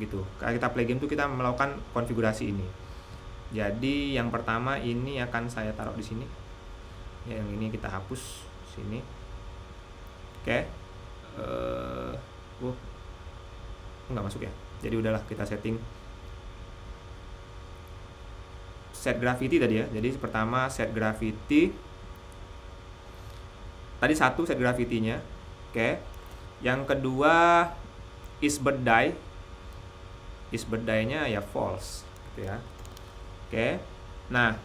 Gitu. Saat kita play game tuh kita melakukan konfigurasi ini. Jadi yang pertama ini akan saya taruh di sini. Yang ini kita hapus sini. Oke. Nggak masuk ya. Jadi udahlah, kita setting set gravity tadi ya. Jadi pertama set gravity. Tadi 1 set gravity-nya. Oke. Yang kedua is bird die. Is bird die-nya ya false gitu ya. Oke. Nah,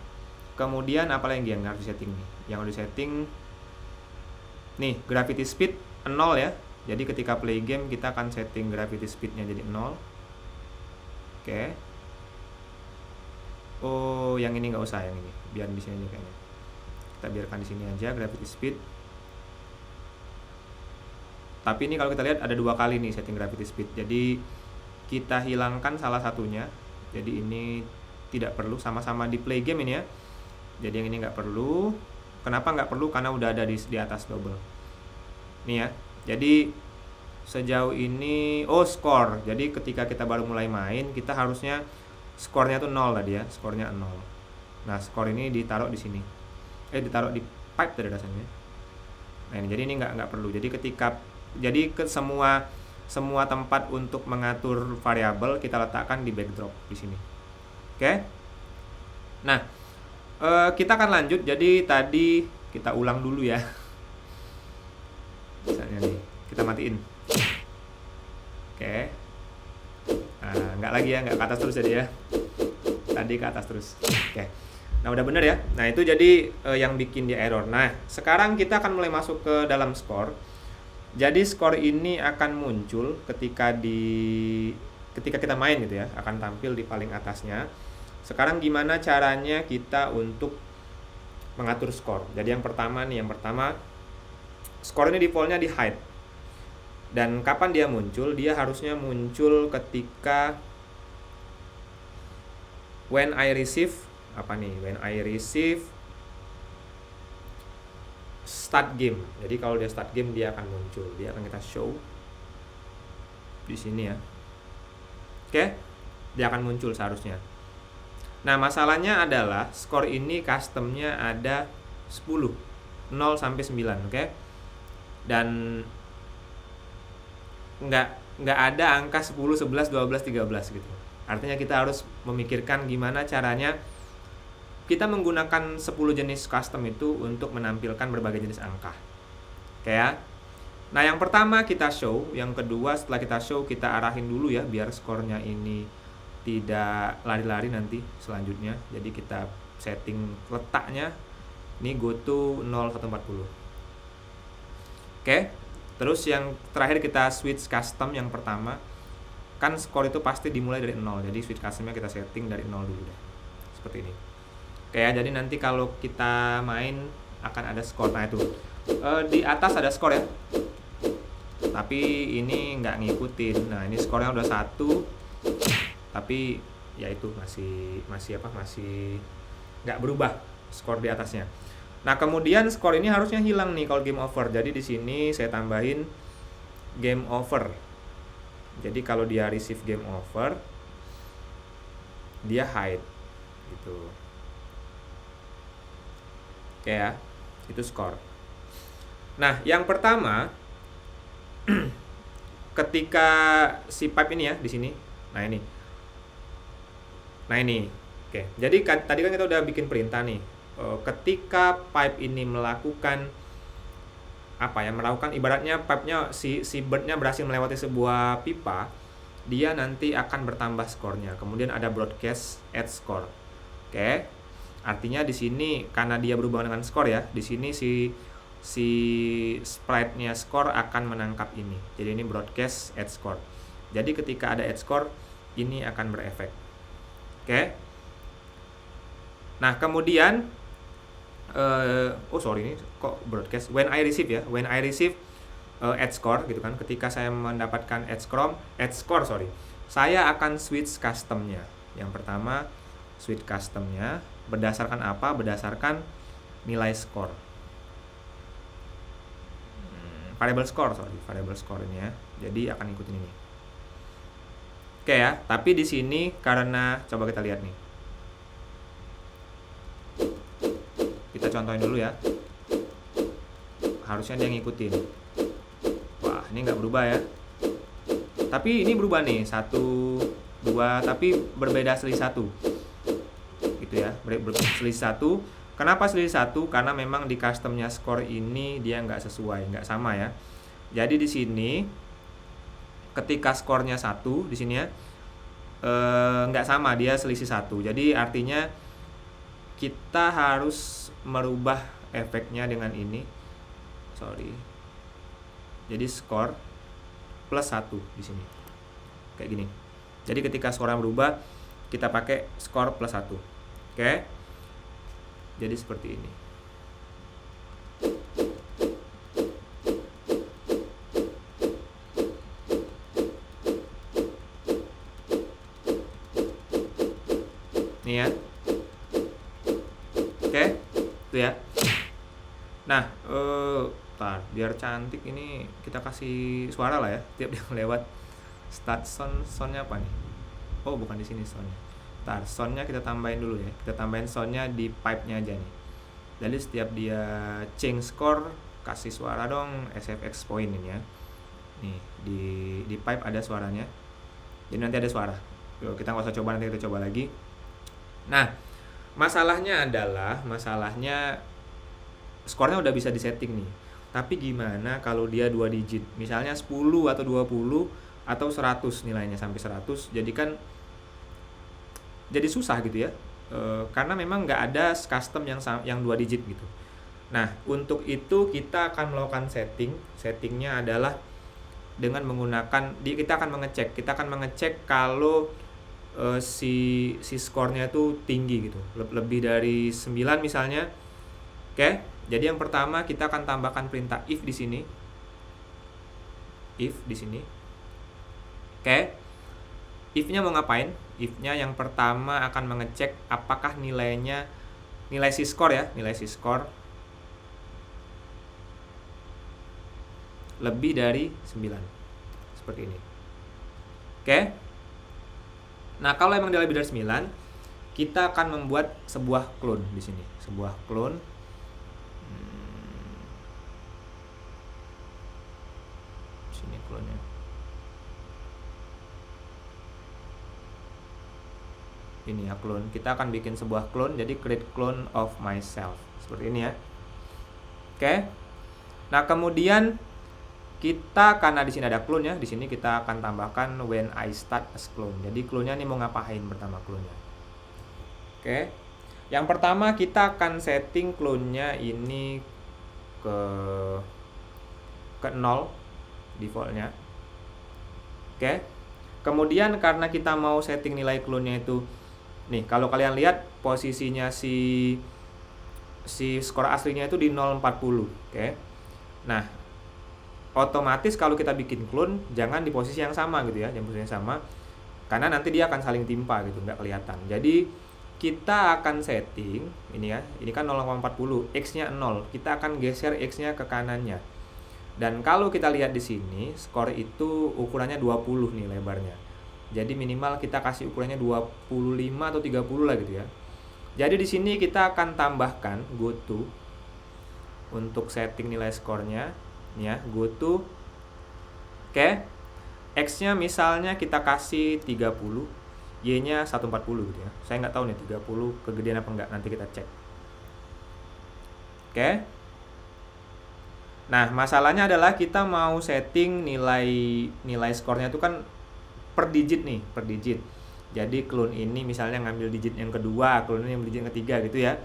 kemudian apa lagi yang harus disetting nih? Yang harus disetting nih, gravity speed 0 ya. Jadi ketika play game kita akan setting gravity speed-nya jadi 0. Oke. Oh, yang ini nggak usah, yang ini. Biar di sini aja kayaknya. Kita biarkan di sini aja gravity speed. Tapi ini kalau kita lihat ada 2 kali nih setting gravity speed. Jadi kita hilangkan salah satunya. Jadi ini tidak perlu, sama-sama di play game ini ya. Jadi yang ini nggak perlu. Kenapa nggak perlu? Karena udah ada di atas double. Nih ya. Jadi sejauh ini score. Jadi ketika kita baru mulai main, kita harusnya skornya tuh 0 tadi ya, skornya 0. Nah, skor ini ditaruh di sini. Ditaruh di pipe tadi rasanya. Nah, ini jadi ini nggak perlu. Jadi ke semua tempat untuk mengatur variabel kita letakkan di backdrop di sini. Oke. Nah, kita akan lanjut. Jadi tadi kita ulang dulu ya. Misalnya nih, kita matiin. Oke. Nah, nggak lagi ya, nggak ke atas terus jadi ya. Tadi ke atas terus. Oke. Nah, udah bener ya. Nah, itu jadi yang bikin dia error. Nah, sekarang kita akan mulai masuk ke dalam skor. Jadi skor ini akan muncul ketika kita main gitu ya, akan tampil di paling atasnya. Sekarang gimana caranya kita untuk mengatur skor? Jadi yang pertama skor ini defaultnya di hide. Dan kapan dia muncul? Dia harusnya muncul ketika when I receive start game. Jadi kalau dia start game dia akan muncul. Dia akan kita show di sini ya. Oke? Dia akan muncul seharusnya. Nah, masalahnya adalah skor ini customnya ada 10, 0 sampai 9, oke? Dan nggak ada angka 10, 11, 12, 13 gitu. Artinya kita harus memikirkan gimana caranya kita menggunakan 10 jenis custom itu untuk menampilkan berbagai jenis angka. Oke ya. Nah, yang pertama kita show, yang kedua setelah kita show kita arahin dulu ya biar skornya ini tidak lari-lari nanti selanjutnya. Jadi kita setting letaknya ini go to 0140. Oke. Terus yang terakhir kita switch custom yang pertama. Kan skor itu pasti dimulai dari 0. Jadi switch customnya kita setting dari 0 dulu deh. seperti ini. Oke ya, jadi nanti kalau kita main akan ada skor. Nah itu di atas ada skor ya, tapi ini nggak ngikutin. Nah ini skornya udah 1, tapi ya itu masih nggak berubah skor di atasnya. Nah kemudian skor ini harusnya hilang nih kalau game over. Jadi di sini saya tambahin game over. Jadi kalau dia receive game over, dia hide gitu. Oke ya, itu skor. Nah yang pertama ketika si pipe ini ya di sini. Nah ini. Oke. Jadi tadi kan kita udah bikin perintah nih. Ketika pipe ini melakukan ibaratnya pipe-nya si bird-nya berhasil melewati sebuah pipa, dia nanti akan bertambah skornya. Kemudian ada broadcast add score. Oke. Artinya di sini karena dia berhubungan dengan skor ya, di sini si sprite-nya score akan menangkap ini. Jadi ini broadcast add score. Jadi ketika ada add score, ini akan berefek. Oke. Nah, kemudian ini kok broadcast when I receive add score gitu kan. Ketika saya mendapatkan add score, saya akan switch custom-nya. Yang pertama, switch custom-nya berdasarkan apa? Berdasarkan nilai skor. Variable score ini ya. Jadi akan ikutin ini. Oke ya, tapi di sini karena coba kita lihat nih. Kita contohin dulu ya. Harusnya dia ngikutin. Wah, ini nggak berubah ya. Tapi ini berubah nih, 1, 2, tapi berbeda selisih 1. Gitu ya, selisih 1. Kenapa selisih 1? Karena memang di customnya score ini dia nggak sesuai, nggak sama ya. Jadi di sini ketika skornya 1 di sini ya nggak sama, dia selisih 1. Jadi artinya kita harus merubah efeknya dengan ini. Jadi skor plus 1 di sini. Kayak gini. Jadi ketika skornya berubah, kita pakai skor plus 1. Oke. Jadi seperti ini. Nih ya. Oke, itu ya. Nah, biar cantik ini kita kasih suara lah ya tiap dia lewat. Start soundnya apa nih? Oh, bukan di sini soundnya. Soundnya kita tambahin dulu ya. Kita tambahin soundnya di pipe-nya aja nih. Jadi setiap dia change score, kasih suara dong SFX point ini ya. Nih di pipe ada suaranya. Jadi nanti ada suara. Yuk, kita nggak usah coba, nanti kita coba lagi. Nah, masalahnya skornya udah bisa disetting nih. Tapi gimana kalau dia 2 digit? Misalnya 10 atau 20 atau 100 nilainya sampai 100. Jadi susah gitu ya. Karena memang nggak ada custom yang 2 digit gitu. Nah, untuk itu kita akan melakukan settingnya adalah dengan menggunakan kita akan mengecek kalau si skornya itu tinggi gitu, lebih dari 9 misalnya. Oke, jadi yang pertama kita akan tambahkan perintah if di sini. Oke, if-nya mau ngapain? If-nya yang pertama akan mengecek apakah nilai si skor lebih dari 9. Seperti ini. Oke. Nah, kalau emang dia lebih dari 9, kita akan membuat sebuah clone di sini. Sebuah clone. Sini clone-nya. Ini ya clone. Kita akan bikin sebuah clone, jadi create clone of myself. Seperti ini ya. Oke. Nah, kemudian kita karena di sini ada clone ya, di sini kita akan tambahkan when I start as clone. Jadi clone-nya ini mau ngapain pertama clone-nya? Oke. Yang pertama kita akan setting clone-nya ini ke 0 default-nya. Oke. Kemudian karena kita mau setting nilai clone-nya itu nih, kalau kalian lihat posisinya si skor aslinya itu di 0,40. Oke. Nah, otomatis kalau kita bikin clone jangan di posisi yang sama gitu ya, jangan posisi yang sama, karena nanti dia akan saling timpa gitu, nggak kelihatan. Jadi kita akan setting ini ya, ini kan 0,40, x-nya 0, kita akan geser x-nya ke kanannya. Dan kalau kita lihat di sini, skor itu ukurannya 20 nih lebarnya. Jadi minimal kita kasih ukurannya 25 atau 30 lah gitu ya. Jadi di sini kita akan tambahkan go to untuk setting nilai skornya, ya, go to. Oke. X-nya misalnya kita kasih 30, Y-nya 140 gitu ya. Saya nggak tahu nih 30 kegedean apa enggak, nanti kita cek. Oke. Nah, masalahnya adalah kita mau setting nilai skornya itu kan per digit nih, per digit. Jadi clone ini misalnya ngambil digit yang kedua, clone ini ngambil digit yang ketiga gitu ya.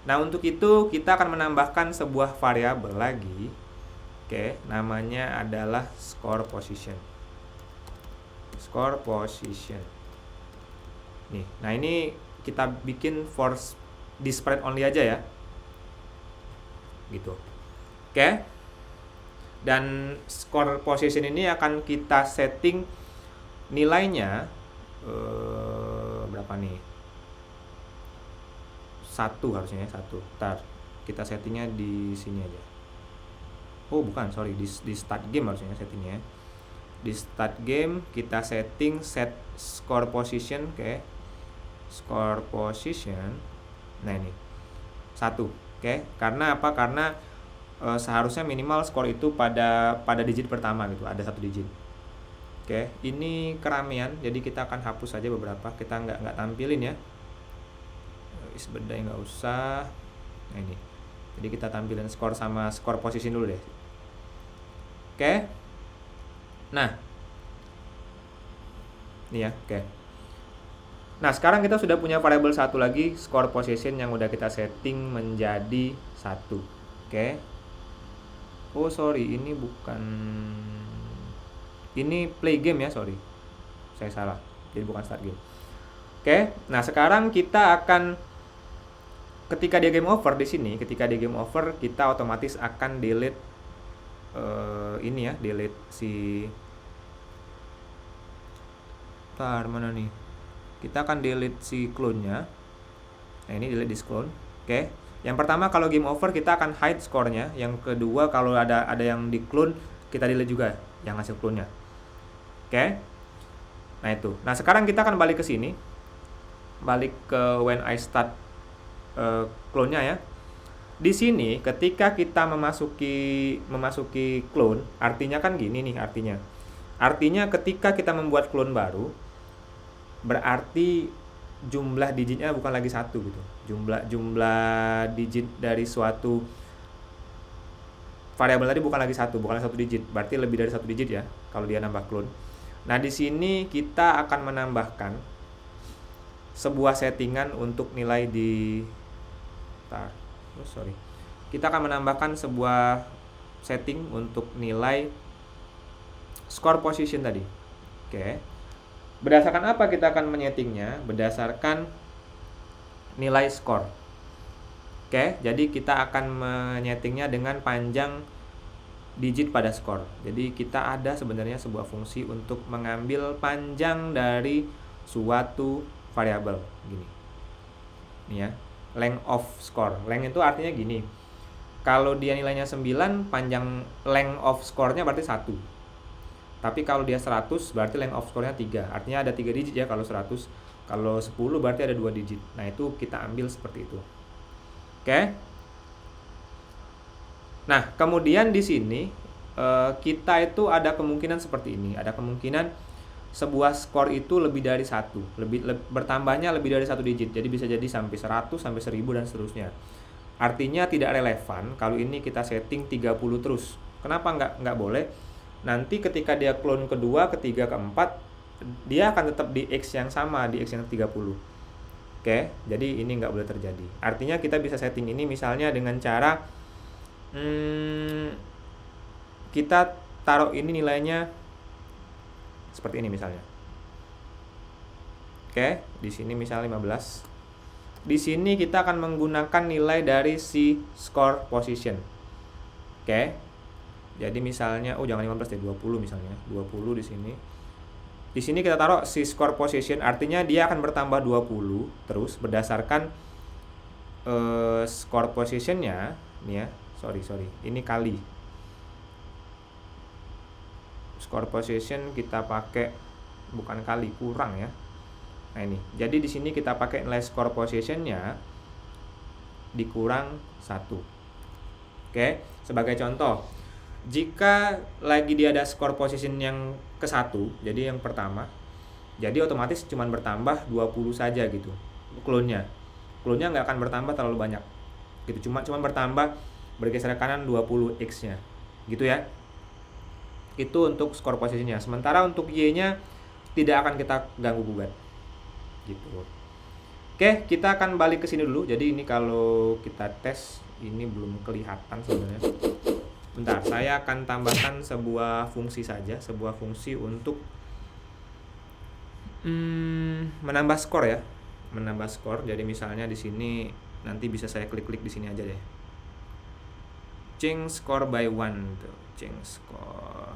Nah, untuk itu kita akan menambahkan sebuah variabel lagi. Oke, namanya adalah score position. Score position. Nih, nah ini kita bikin for di spread only aja ya. Gitu. Oke. Dan score position ini akan kita setting nilainya berapa nih? 1 harusnya ya, 1. Ntar kita settingnya di sini aja. Oh bukan, sorry, di start game harusnya settingnya. Di start game kita setting set score position, oke. Score position. Nah ini 1, oke. Karena apa? Karena seharusnya minimal skor itu pada digit pertama gitu, ada 1 digit. Oke, ini keramaian, jadi kita akan hapus saja beberapa, kita nggak tampilin ya. Isbedai nggak usah. Nah ini, jadi kita tampilin skor sama skor position dulu deh. Oke. Nah, ini ya, oke. Nah, sekarang kita sudah punya variabel satu lagi, skor position, yang udah kita setting menjadi 1. Oke. Oh sorry, ini bukan, ini play game ya, sorry, saya salah, jadi bukan start game. Oke, nah sekarang kita akan, ketika dia game over di sini, ketika dia game over kita otomatis akan delete ini ya, delete si, mana nih, kita akan delete si clone-nya. Nah ini delete this clone. Oke, yang pertama kalau game over kita akan hide skornya. Yang kedua kalau ada yang di clone kita delete juga yang hasil clone-nya. Oke. Nah itu. Nah sekarang kita akan balik ke sini, balik ke when I start clone-nya ya. Di sini ketika kita memasuki clone, artinya kan gini nih artinya. Artinya ketika kita membuat clone baru, berarti jumlah digitnya bukan lagi 1 gitu. Jumlah digit dari suatu variabel tadi bukan lagi 1, bukan 1 digit, berarti lebih dari 1 digit ya kalau dia nambah clone. Nah, di sini kita akan menambahkan sebuah settingan untuk nilai di kita akan menambahkan sebuah setting untuk nilai score position tadi. Oke. Berdasarkan apa kita akan menyetingnya? Berdasarkan nilai skor. Oke, jadi kita akan menyetingnya dengan panjang digit pada skor. Jadi kita ada sebenarnya sebuah fungsi untuk mengambil panjang dari suatu variabel gini. Ini ya, length of score. Length itu artinya gini. Kalau dia nilainya 9, panjang length of score-nya berarti 1. Tapi kalau dia 100 berarti length of score-nya 3. Artinya ada 3 digit ya kalau 100. Kalau 10 berarti ada 2 digit. Nah, itu kita ambil seperti itu. Oke. Nah, kemudian di sini kita itu ada kemungkinan seperti ini. Ada kemungkinan sebuah skor itu lebih dari 1. Bertambahnya lebih dari 1 digit. Jadi bisa jadi sampai 100, sampai 1000 dan seterusnya. Artinya tidak relevan kalau ini kita setting 30 terus. Kenapa nggak boleh? Nanti ketika dia clone kedua, ketiga, keempat, dia akan tetap di X yang sama, di X yang 30. Oke, jadi ini nggak boleh terjadi. Artinya kita bisa setting ini misalnya dengan cara kita taruh ini nilainya seperti ini misalnya. Oke, di sini misalnya 15. di sini kita akan menggunakan nilai dari si score position. Oke. Jadi misalnya jangan 15 deh, 20 misalnya. 20 di sini. Di sini kita taruh si score position, artinya dia akan bertambah 20 terus berdasarkan score positionnya nih ya. Sorry. Ini kali. Score position kita pakai bukan kali, kurang ya. Nah ini. Jadi di sini kita pakai nilai score positionnya dikurang 1. Oke, sebagai contoh, jika lagi dia ada score position yang ke-1, jadi yang pertama, jadi otomatis cuma bertambah 20 saja gitu. Clone-nya nggak akan bertambah terlalu banyak. Gitu, cuma bertambah bergeser ke kanan 20x-nya. Gitu ya. Itu untuk score position-nya. Sementara untuk Y-nya tidak akan kita ganggu gugat. Gitu. Oke, kita akan balik ke sini dulu. Jadi ini kalau kita tes ini belum kelihatan sebenarnya. Bentar, saya akan tambahkan sebuah fungsi saja, sebuah fungsi untuk menambah skor ya. Menambah skor. Jadi misalnya di sini nanti bisa saya klik-klik di sini aja deh. Change score by 1 tuh. Change score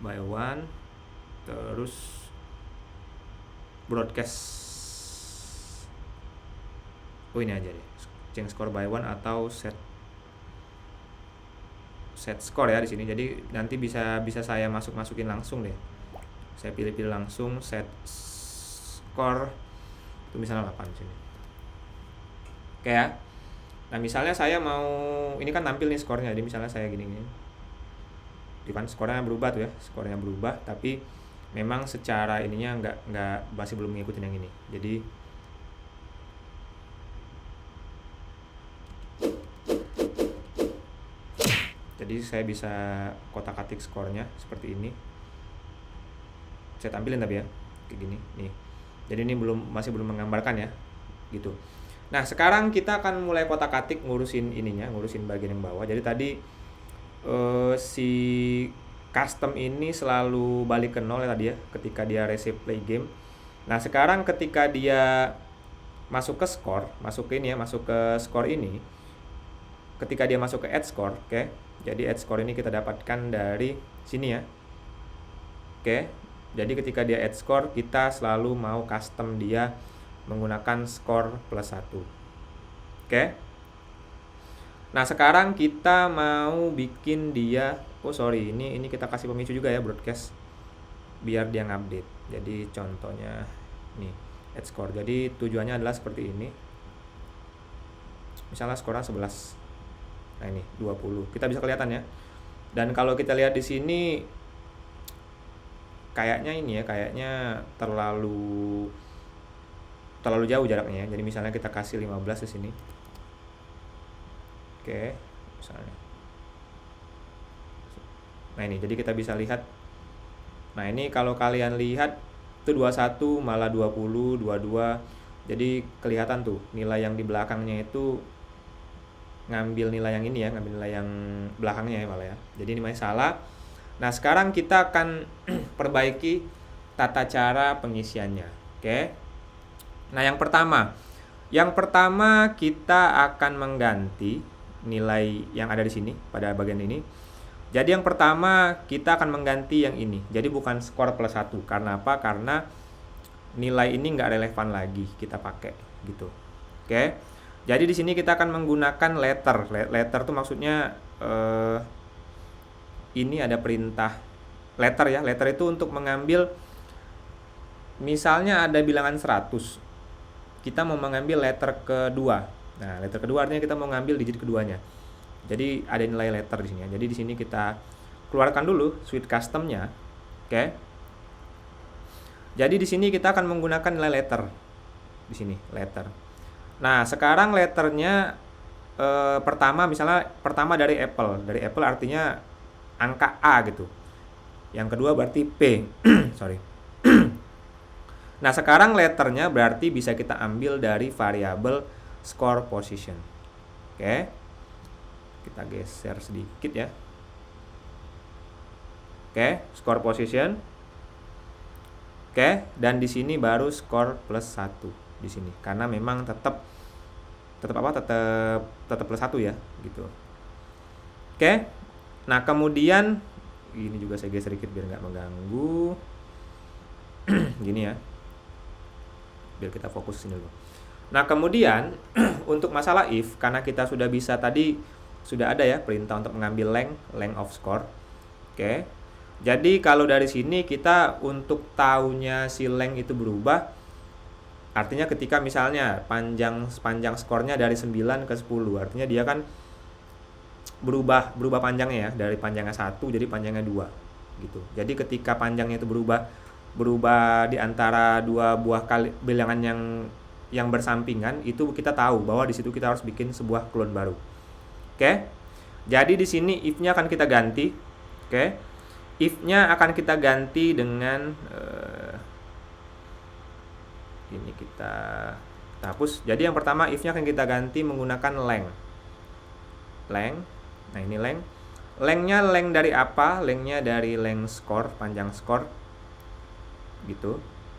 by 1 terus broadcast. Ini aja deh. Change score by 1 atau set score ya di sini. Jadi nanti bisa saya masukin langsung deh. Saya pilih langsung set score itu misalnya 8 sini. Oke ya. Nah, misalnya saya mau ini kan tampil nih skornya. Jadi misalnya saya gini. Jadi kan skornya berubah tuh ya. Skornya berubah tapi memang secara ininya enggak masih belum ngikutin yang ini. Jadi saya bisa kotak-katik skornya seperti ini. Saya tampilin tapi ya kayak gini nih. Jadi ini masih belum menggambarkan ya. Gitu. Nah, sekarang kita akan mulai kotak-katik ngurusin bagian yang bawah. Jadi tadi si custom ini selalu balik ke 0 ya tadi ya ketika dia receive play game. Nah, sekarang ketika dia masuk ke score, masuk ke score ini. Ketika dia masuk ke add score, oke. Jadi add score ini kita dapatkan dari sini ya. Oke. Jadi ketika dia add score, kita selalu mau custom dia menggunakan score plus 1. Oke. Nah, sekarang kita mau bikin dia ini kita kasih pemicu juga ya broadcast biar dia ngupdate. Jadi contohnya nih, add score. Jadi tujuannya adalah seperti ini. Misalnya skornya 11. Nah, ini 20. Kita bisa kelihatan ya. Dan kalau kita lihat di sini kayaknya terlalu jauh jaraknya ya. Jadi misalnya kita kasih 15 di sini. Oke, misalnya. Nah, ini jadi kita bisa lihat. Nah, ini kalau kalian lihat itu 21 malah 20, 22. Jadi kelihatan tuh nilai yang di belakangnya itu ngambil nilai yang ini ya, ngambil nilai yang belakangnya ya malah ya. Jadi ini masih salah. Nah, sekarang kita akan perbaiki tata cara pengisiannya. Oke. Nah, yang pertama kita akan mengganti nilai yang ada di sini pada bagian ini. Jadi yang pertama kita akan mengganti yang ini. Jadi bukan skor plus 1. Karena apa? Karena nilai ini nggak relevan lagi kita pakai gitu. Oke. Jadi di sini kita akan menggunakan letter. Letter itu maksudnya ini ada perintah letter ya. Letter itu untuk mengambil misalnya ada bilangan 100. Kita mau mengambil letter kedua. Nah, letter kedua artinya kita mau ngambil digit keduanya. Jadi ada nilai letter di sini ya. Jadi di sini kita keluarkan dulu suite customnya. Oke. Jadi di sini kita akan menggunakan nilai letter. Di sini letter. Nah, sekarang letternya pertama dari Apple. Dari Apple artinya angka A gitu. Yang kedua berarti P. Sorry. Nah, sekarang letternya berarti bisa kita ambil dari variabel score position. Oke. Kita geser sedikit ya. Oke, score position. Oke, dan di sini baru score plus 1. di sini karena memang tetap plus 1 ya gitu. Oke. Nah, kemudian ini juga saya geser sedikit biar nggak mengganggu. Gini ya. Biar kita fokus sini dulu. Nah, kemudian untuk masalah if, karena kita sudah bisa tadi sudah ada ya perintah untuk mengambil length of score. Oke. Jadi kalau dari sini kita untuk tahunya si length itu berubah, artinya ketika misalnya panjang skornya dari 9 ke 10, artinya dia kan berubah panjangnya ya, dari panjangnya 1 jadi panjangnya 2 gitu. Jadi ketika panjangnya itu berubah di antara dua buah bilangan yang bersampingan, itu kita tahu bahwa di situ kita harus bikin sebuah clone baru. Oke. Jadi di sini if-nya akan kita ganti. Oke. If-nya akan kita ganti dengan ini kita hapus. Jadi yang pertama if-nya akan kita ganti menggunakan length. Nah, ini length. Length-nya length dari apa? Length-nya dari length score, panjang skor. Gitu.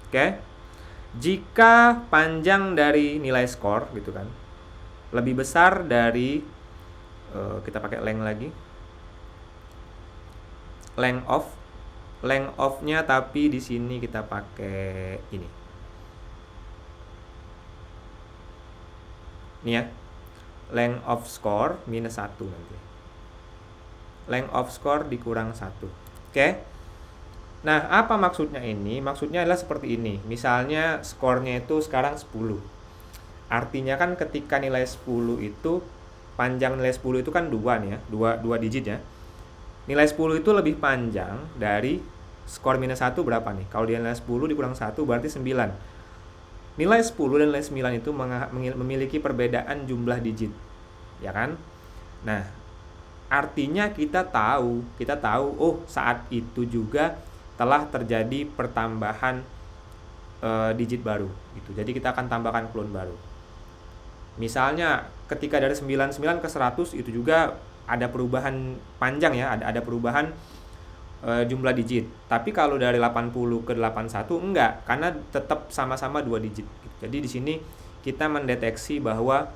Oke. Jika panjang dari nilai skor gitu kan lebih besar dari kita pakai length lagi. Length of-nya tapi di sini kita pakai ini. Ini ya. Length of score minus 1 nanti. Length of score dikurang 1. Oke. Nah, apa maksudnya ini? Maksudnya adalah seperti ini. Misalnya skornya itu sekarang 10. Artinya kan ketika nilai 10 itu, panjang nilai 10 itu kan 2 nih ya, 2 digit ya. Nilai 10 itu lebih panjang dari skor minus 1 berapa nih? Kalau dia nilai 10 dikurang 1 berarti 9. Nilai 10 dan nilai 9 itu memiliki perbedaan jumlah digit. Ya kan? Nah, artinya kita tahu oh saat itu juga telah terjadi pertambahan digit baru gitu. Jadi kita akan tambahkan clone baru. Misalnya ketika dari 99 ke 100 itu juga ada perubahan panjang ya, ada perubahan jumlah digit. Tapi kalau dari 80 ke 81 enggak, karena tetap sama-sama 2 digit. Jadi di sini kita mendeteksi bahwa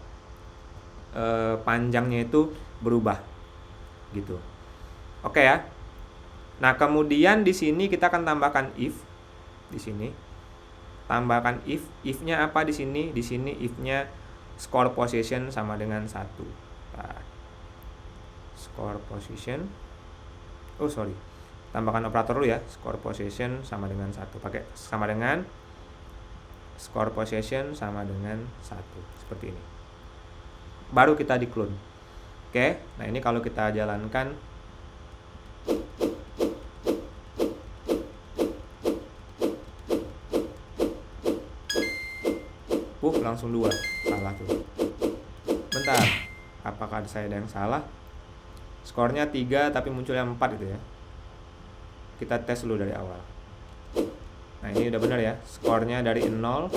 panjangnya itu berubah gitu. Oke ya. Nah, kemudian di sini kita akan tambahkan if. Di sini tambahkan if-nya apa di sini? Di sini if-nya score position sama dengan 1. Nah, score position. Tambahkan operator dulu ya. Score position sama dengan 1. Pakai sama dengan score position sama dengan 1. Seperti ini. Baru kita di clone. Oke. Nah, ini kalau kita jalankan langsung 2. Salah tuh. Bentar. Apakah saya ada yang salah? Skornya 3 tapi munculnya 4 gitu ya. Kita tes dulu dari awal. Nah, ini udah benar ya. Skornya dari 0.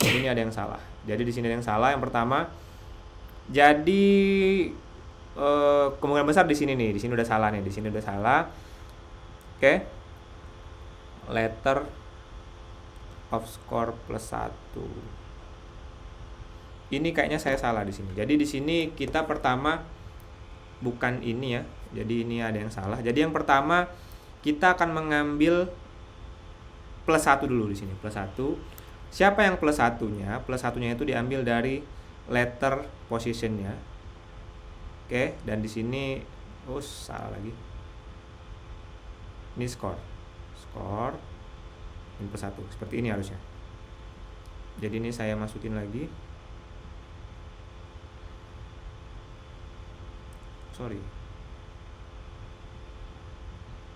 Jadi ini ada yang salah. Jadi di sini ada yang salah. Yang pertama, jadi kemungkinan besar di sini nih. Di sini udah salah nih. Di sini udah salah. Oke. Letter of score plus 1. Ini kayaknya saya salah di sini. Jadi di sini kita pertama bukan ini ya. Jadi ini ada yang salah. Jadi yang pertama kita akan mengambil plus 1 dulu di sini. Plus 1. Siapa yang plus 1-nya? Plus 1-nya itu diambil dari letter position-nya. Oke, dan di sini salah lagi. Ini score. Ini plus 1. Seperti ini harusnya. Jadi ini saya masukin lagi.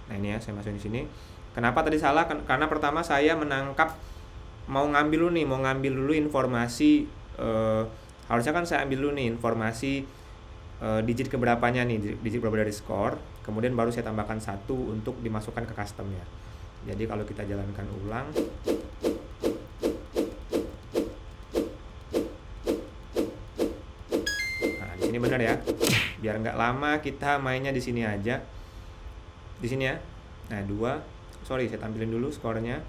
Nah, ini ya saya masukin di sini. Kenapa tadi salah? Karena pertama saya mau ngambil dulu informasi harusnya kan saya ambil dulu nih informasi digit keberapanya nih, digit berapa dari skor, kemudian baru saya tambahkan 1 untuk dimasukkan ke customnya. Jadi kalau kita jalankan ulang, nah di sini benar ya. Biar nggak lama kita mainnya di sini aja, di sini ya. Nah 2 sorry, saya tampilin dulu skornya.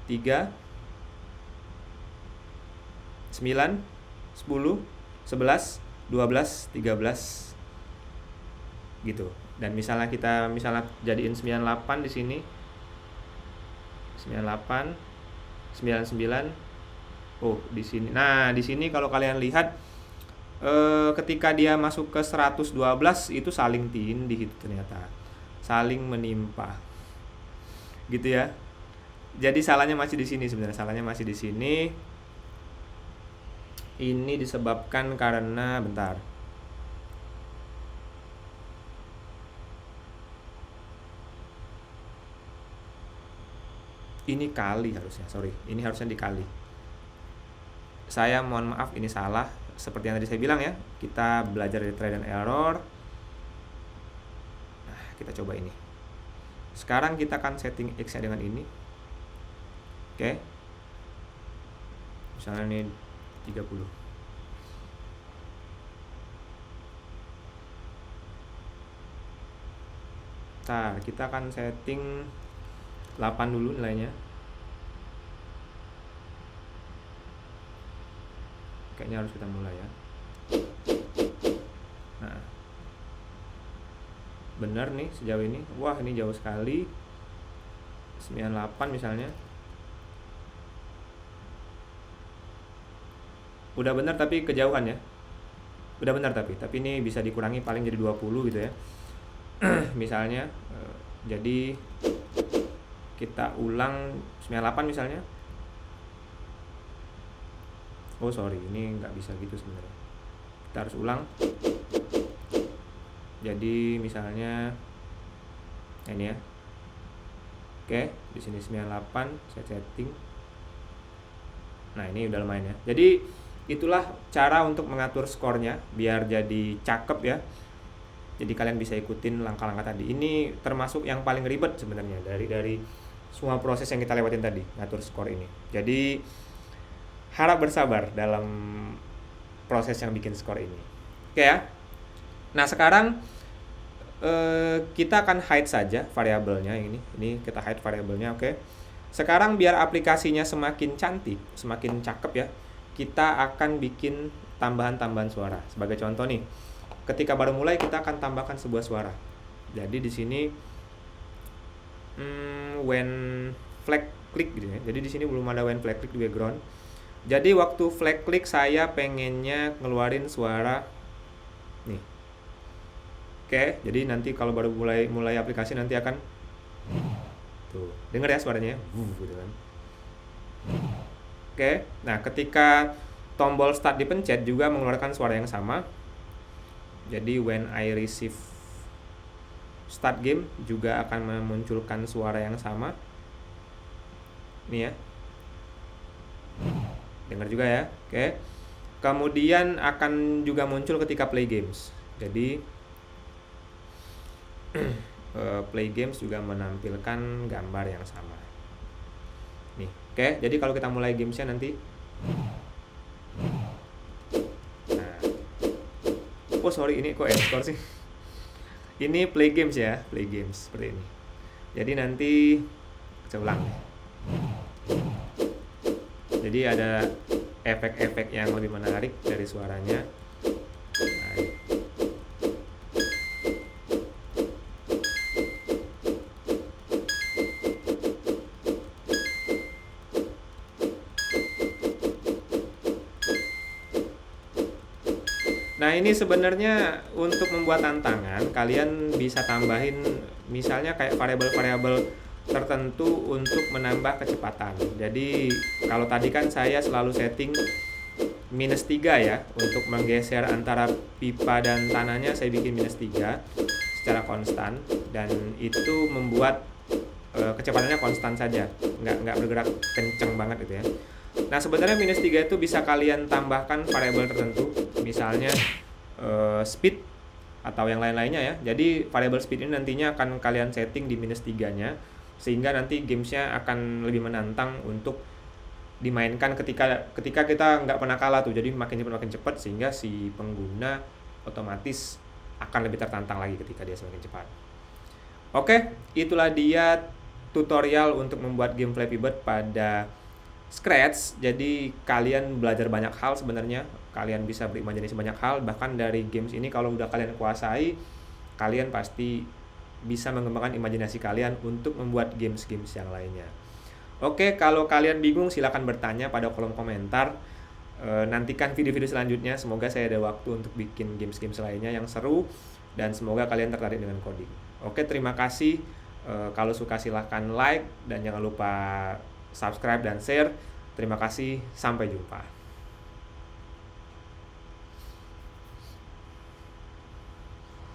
3, 9, 10, 11, 12, 13 gitu. Dan misalnya kita jadiin 98 di sini. 98, 99. Oh, di sini. Nah, di sini kalau kalian lihat ketika dia masuk ke 112 itu saling tindih itu ternyata. Saling menimpa. Gitu ya. Jadi salahnya masih di sini sebenarnya. Salahnya masih di sini. Ini disebabkan karena bentar. Ini kali harusnya, sorry. Ini harusnya dikali. Saya mohon maaf, ini salah. Seperti yang tadi saya bilang ya, kita belajar dari try and error. Nah, kita coba ini. Sekarang kita akan setting X-nya dengan ini. Oke. Misalnya ini 30. Ntar kita akan setting 8 dulu nilainya. Kayaknya harus kita mulai ya. Nah, bener nih sejauh ini. Wah, ini jauh sekali. 98 misalnya. Udah bener tapi kejauhan ya. Udah bener tapi ini bisa dikurangi paling jadi 20 gitu ya. Misalnya jadi kita ulang 98 misalnya. Oh sorry, ini nggak bisa gitu sebenarnya. Kita harus ulang. Jadi misalnya ini ya. Oke, di sini 98 saya setting. Nah, ini udah lumayan ya. Jadi itulah cara untuk mengatur skornya biar jadi cakep ya. Jadi kalian bisa ikutin langkah-langkah tadi. Ini termasuk yang paling ribet sebenarnya dari semua proses yang kita lewatin tadi, ngatur skor ini. Jadi harap bersabar dalam proses yang bikin skor ini. Oke ya. Nah, sekarang kita akan hide saja variabelnya ini. Ini kita hide variabelnya, oke. Sekarang biar aplikasinya semakin cantik, semakin cakep ya, kita akan bikin tambahan-tambahan suara. Sebagai contoh nih, ketika baru mulai kita akan tambahkan sebuah suara. Jadi di sini when flag click gitu ya. Jadi di sini belum ada when flag click di background. Jadi waktu flag click saya pengennya ngeluarin suara nih. Oke, jadi nanti kalau baru mulai aplikasi nanti akan tuh, denger ya suaranya gitu kan. Oke, nah ketika tombol start dipencet juga mengeluarkan suara yang sama. Jadi when I receive start game juga akan memunculkan suara yang sama. Nih ya. Dengar juga ya. Oke. Kemudian akan juga muncul ketika play games. Jadi play games juga menampilkan gambar yang sama. Nih, oke. Jadi kalau kita mulai gamesnya nanti. Nah. Oh sorry, ini kok export sih. Ini play games ya, play games seperti ini. Jadi nanti saya ulang. Jadi ada efek-efek yang lebih menarik dari suaranya. Nah, ini sebenarnya untuk membuat tantangan, kalian bisa tambahin misalnya kayak variabel-variabel tertentu untuk menambah kecepatan. Jadi kalau tadi kan saya selalu setting -3 ya, untuk menggeser antara pipa dan tanahnya saya bikin -3 secara konstan, dan itu membuat kecepatannya konstan saja, nggak bergerak kenceng banget gitu ya. Nah, sebenarnya -3 itu bisa kalian tambahkan variabel tertentu, misalnya speed atau yang lain-lainnya ya. Jadi variabel speed ini nantinya akan kalian setting di -3-nya, sehingga nanti gamesnya akan lebih menantang untuk dimainkan ketika kita nggak pernah kalah tuh. Jadi makin cepat sehingga si pengguna otomatis akan lebih tertantang lagi ketika dia semakin cepat. Oke, itulah dia tutorial untuk membuat game Flappy Bird pada scratch. Jadi kalian belajar banyak hal sebenarnya. Kalian bisa berimajinasi banyak hal. Bahkan dari games ini kalau udah kalian kuasai, kalian pasti bisa mengembangkan imajinasi kalian untuk membuat games-games yang lainnya. Oke, kalau kalian bingung silakan bertanya pada kolom komentar. Nantikan video-video selanjutnya. Semoga saya ada waktu untuk bikin games-games lainnya yang seru, dan semoga kalian tertarik dengan coding. Oke, terima kasih. Kalau suka silahkan like, dan jangan lupa subscribe dan share. Terima kasih, sampai jumpa.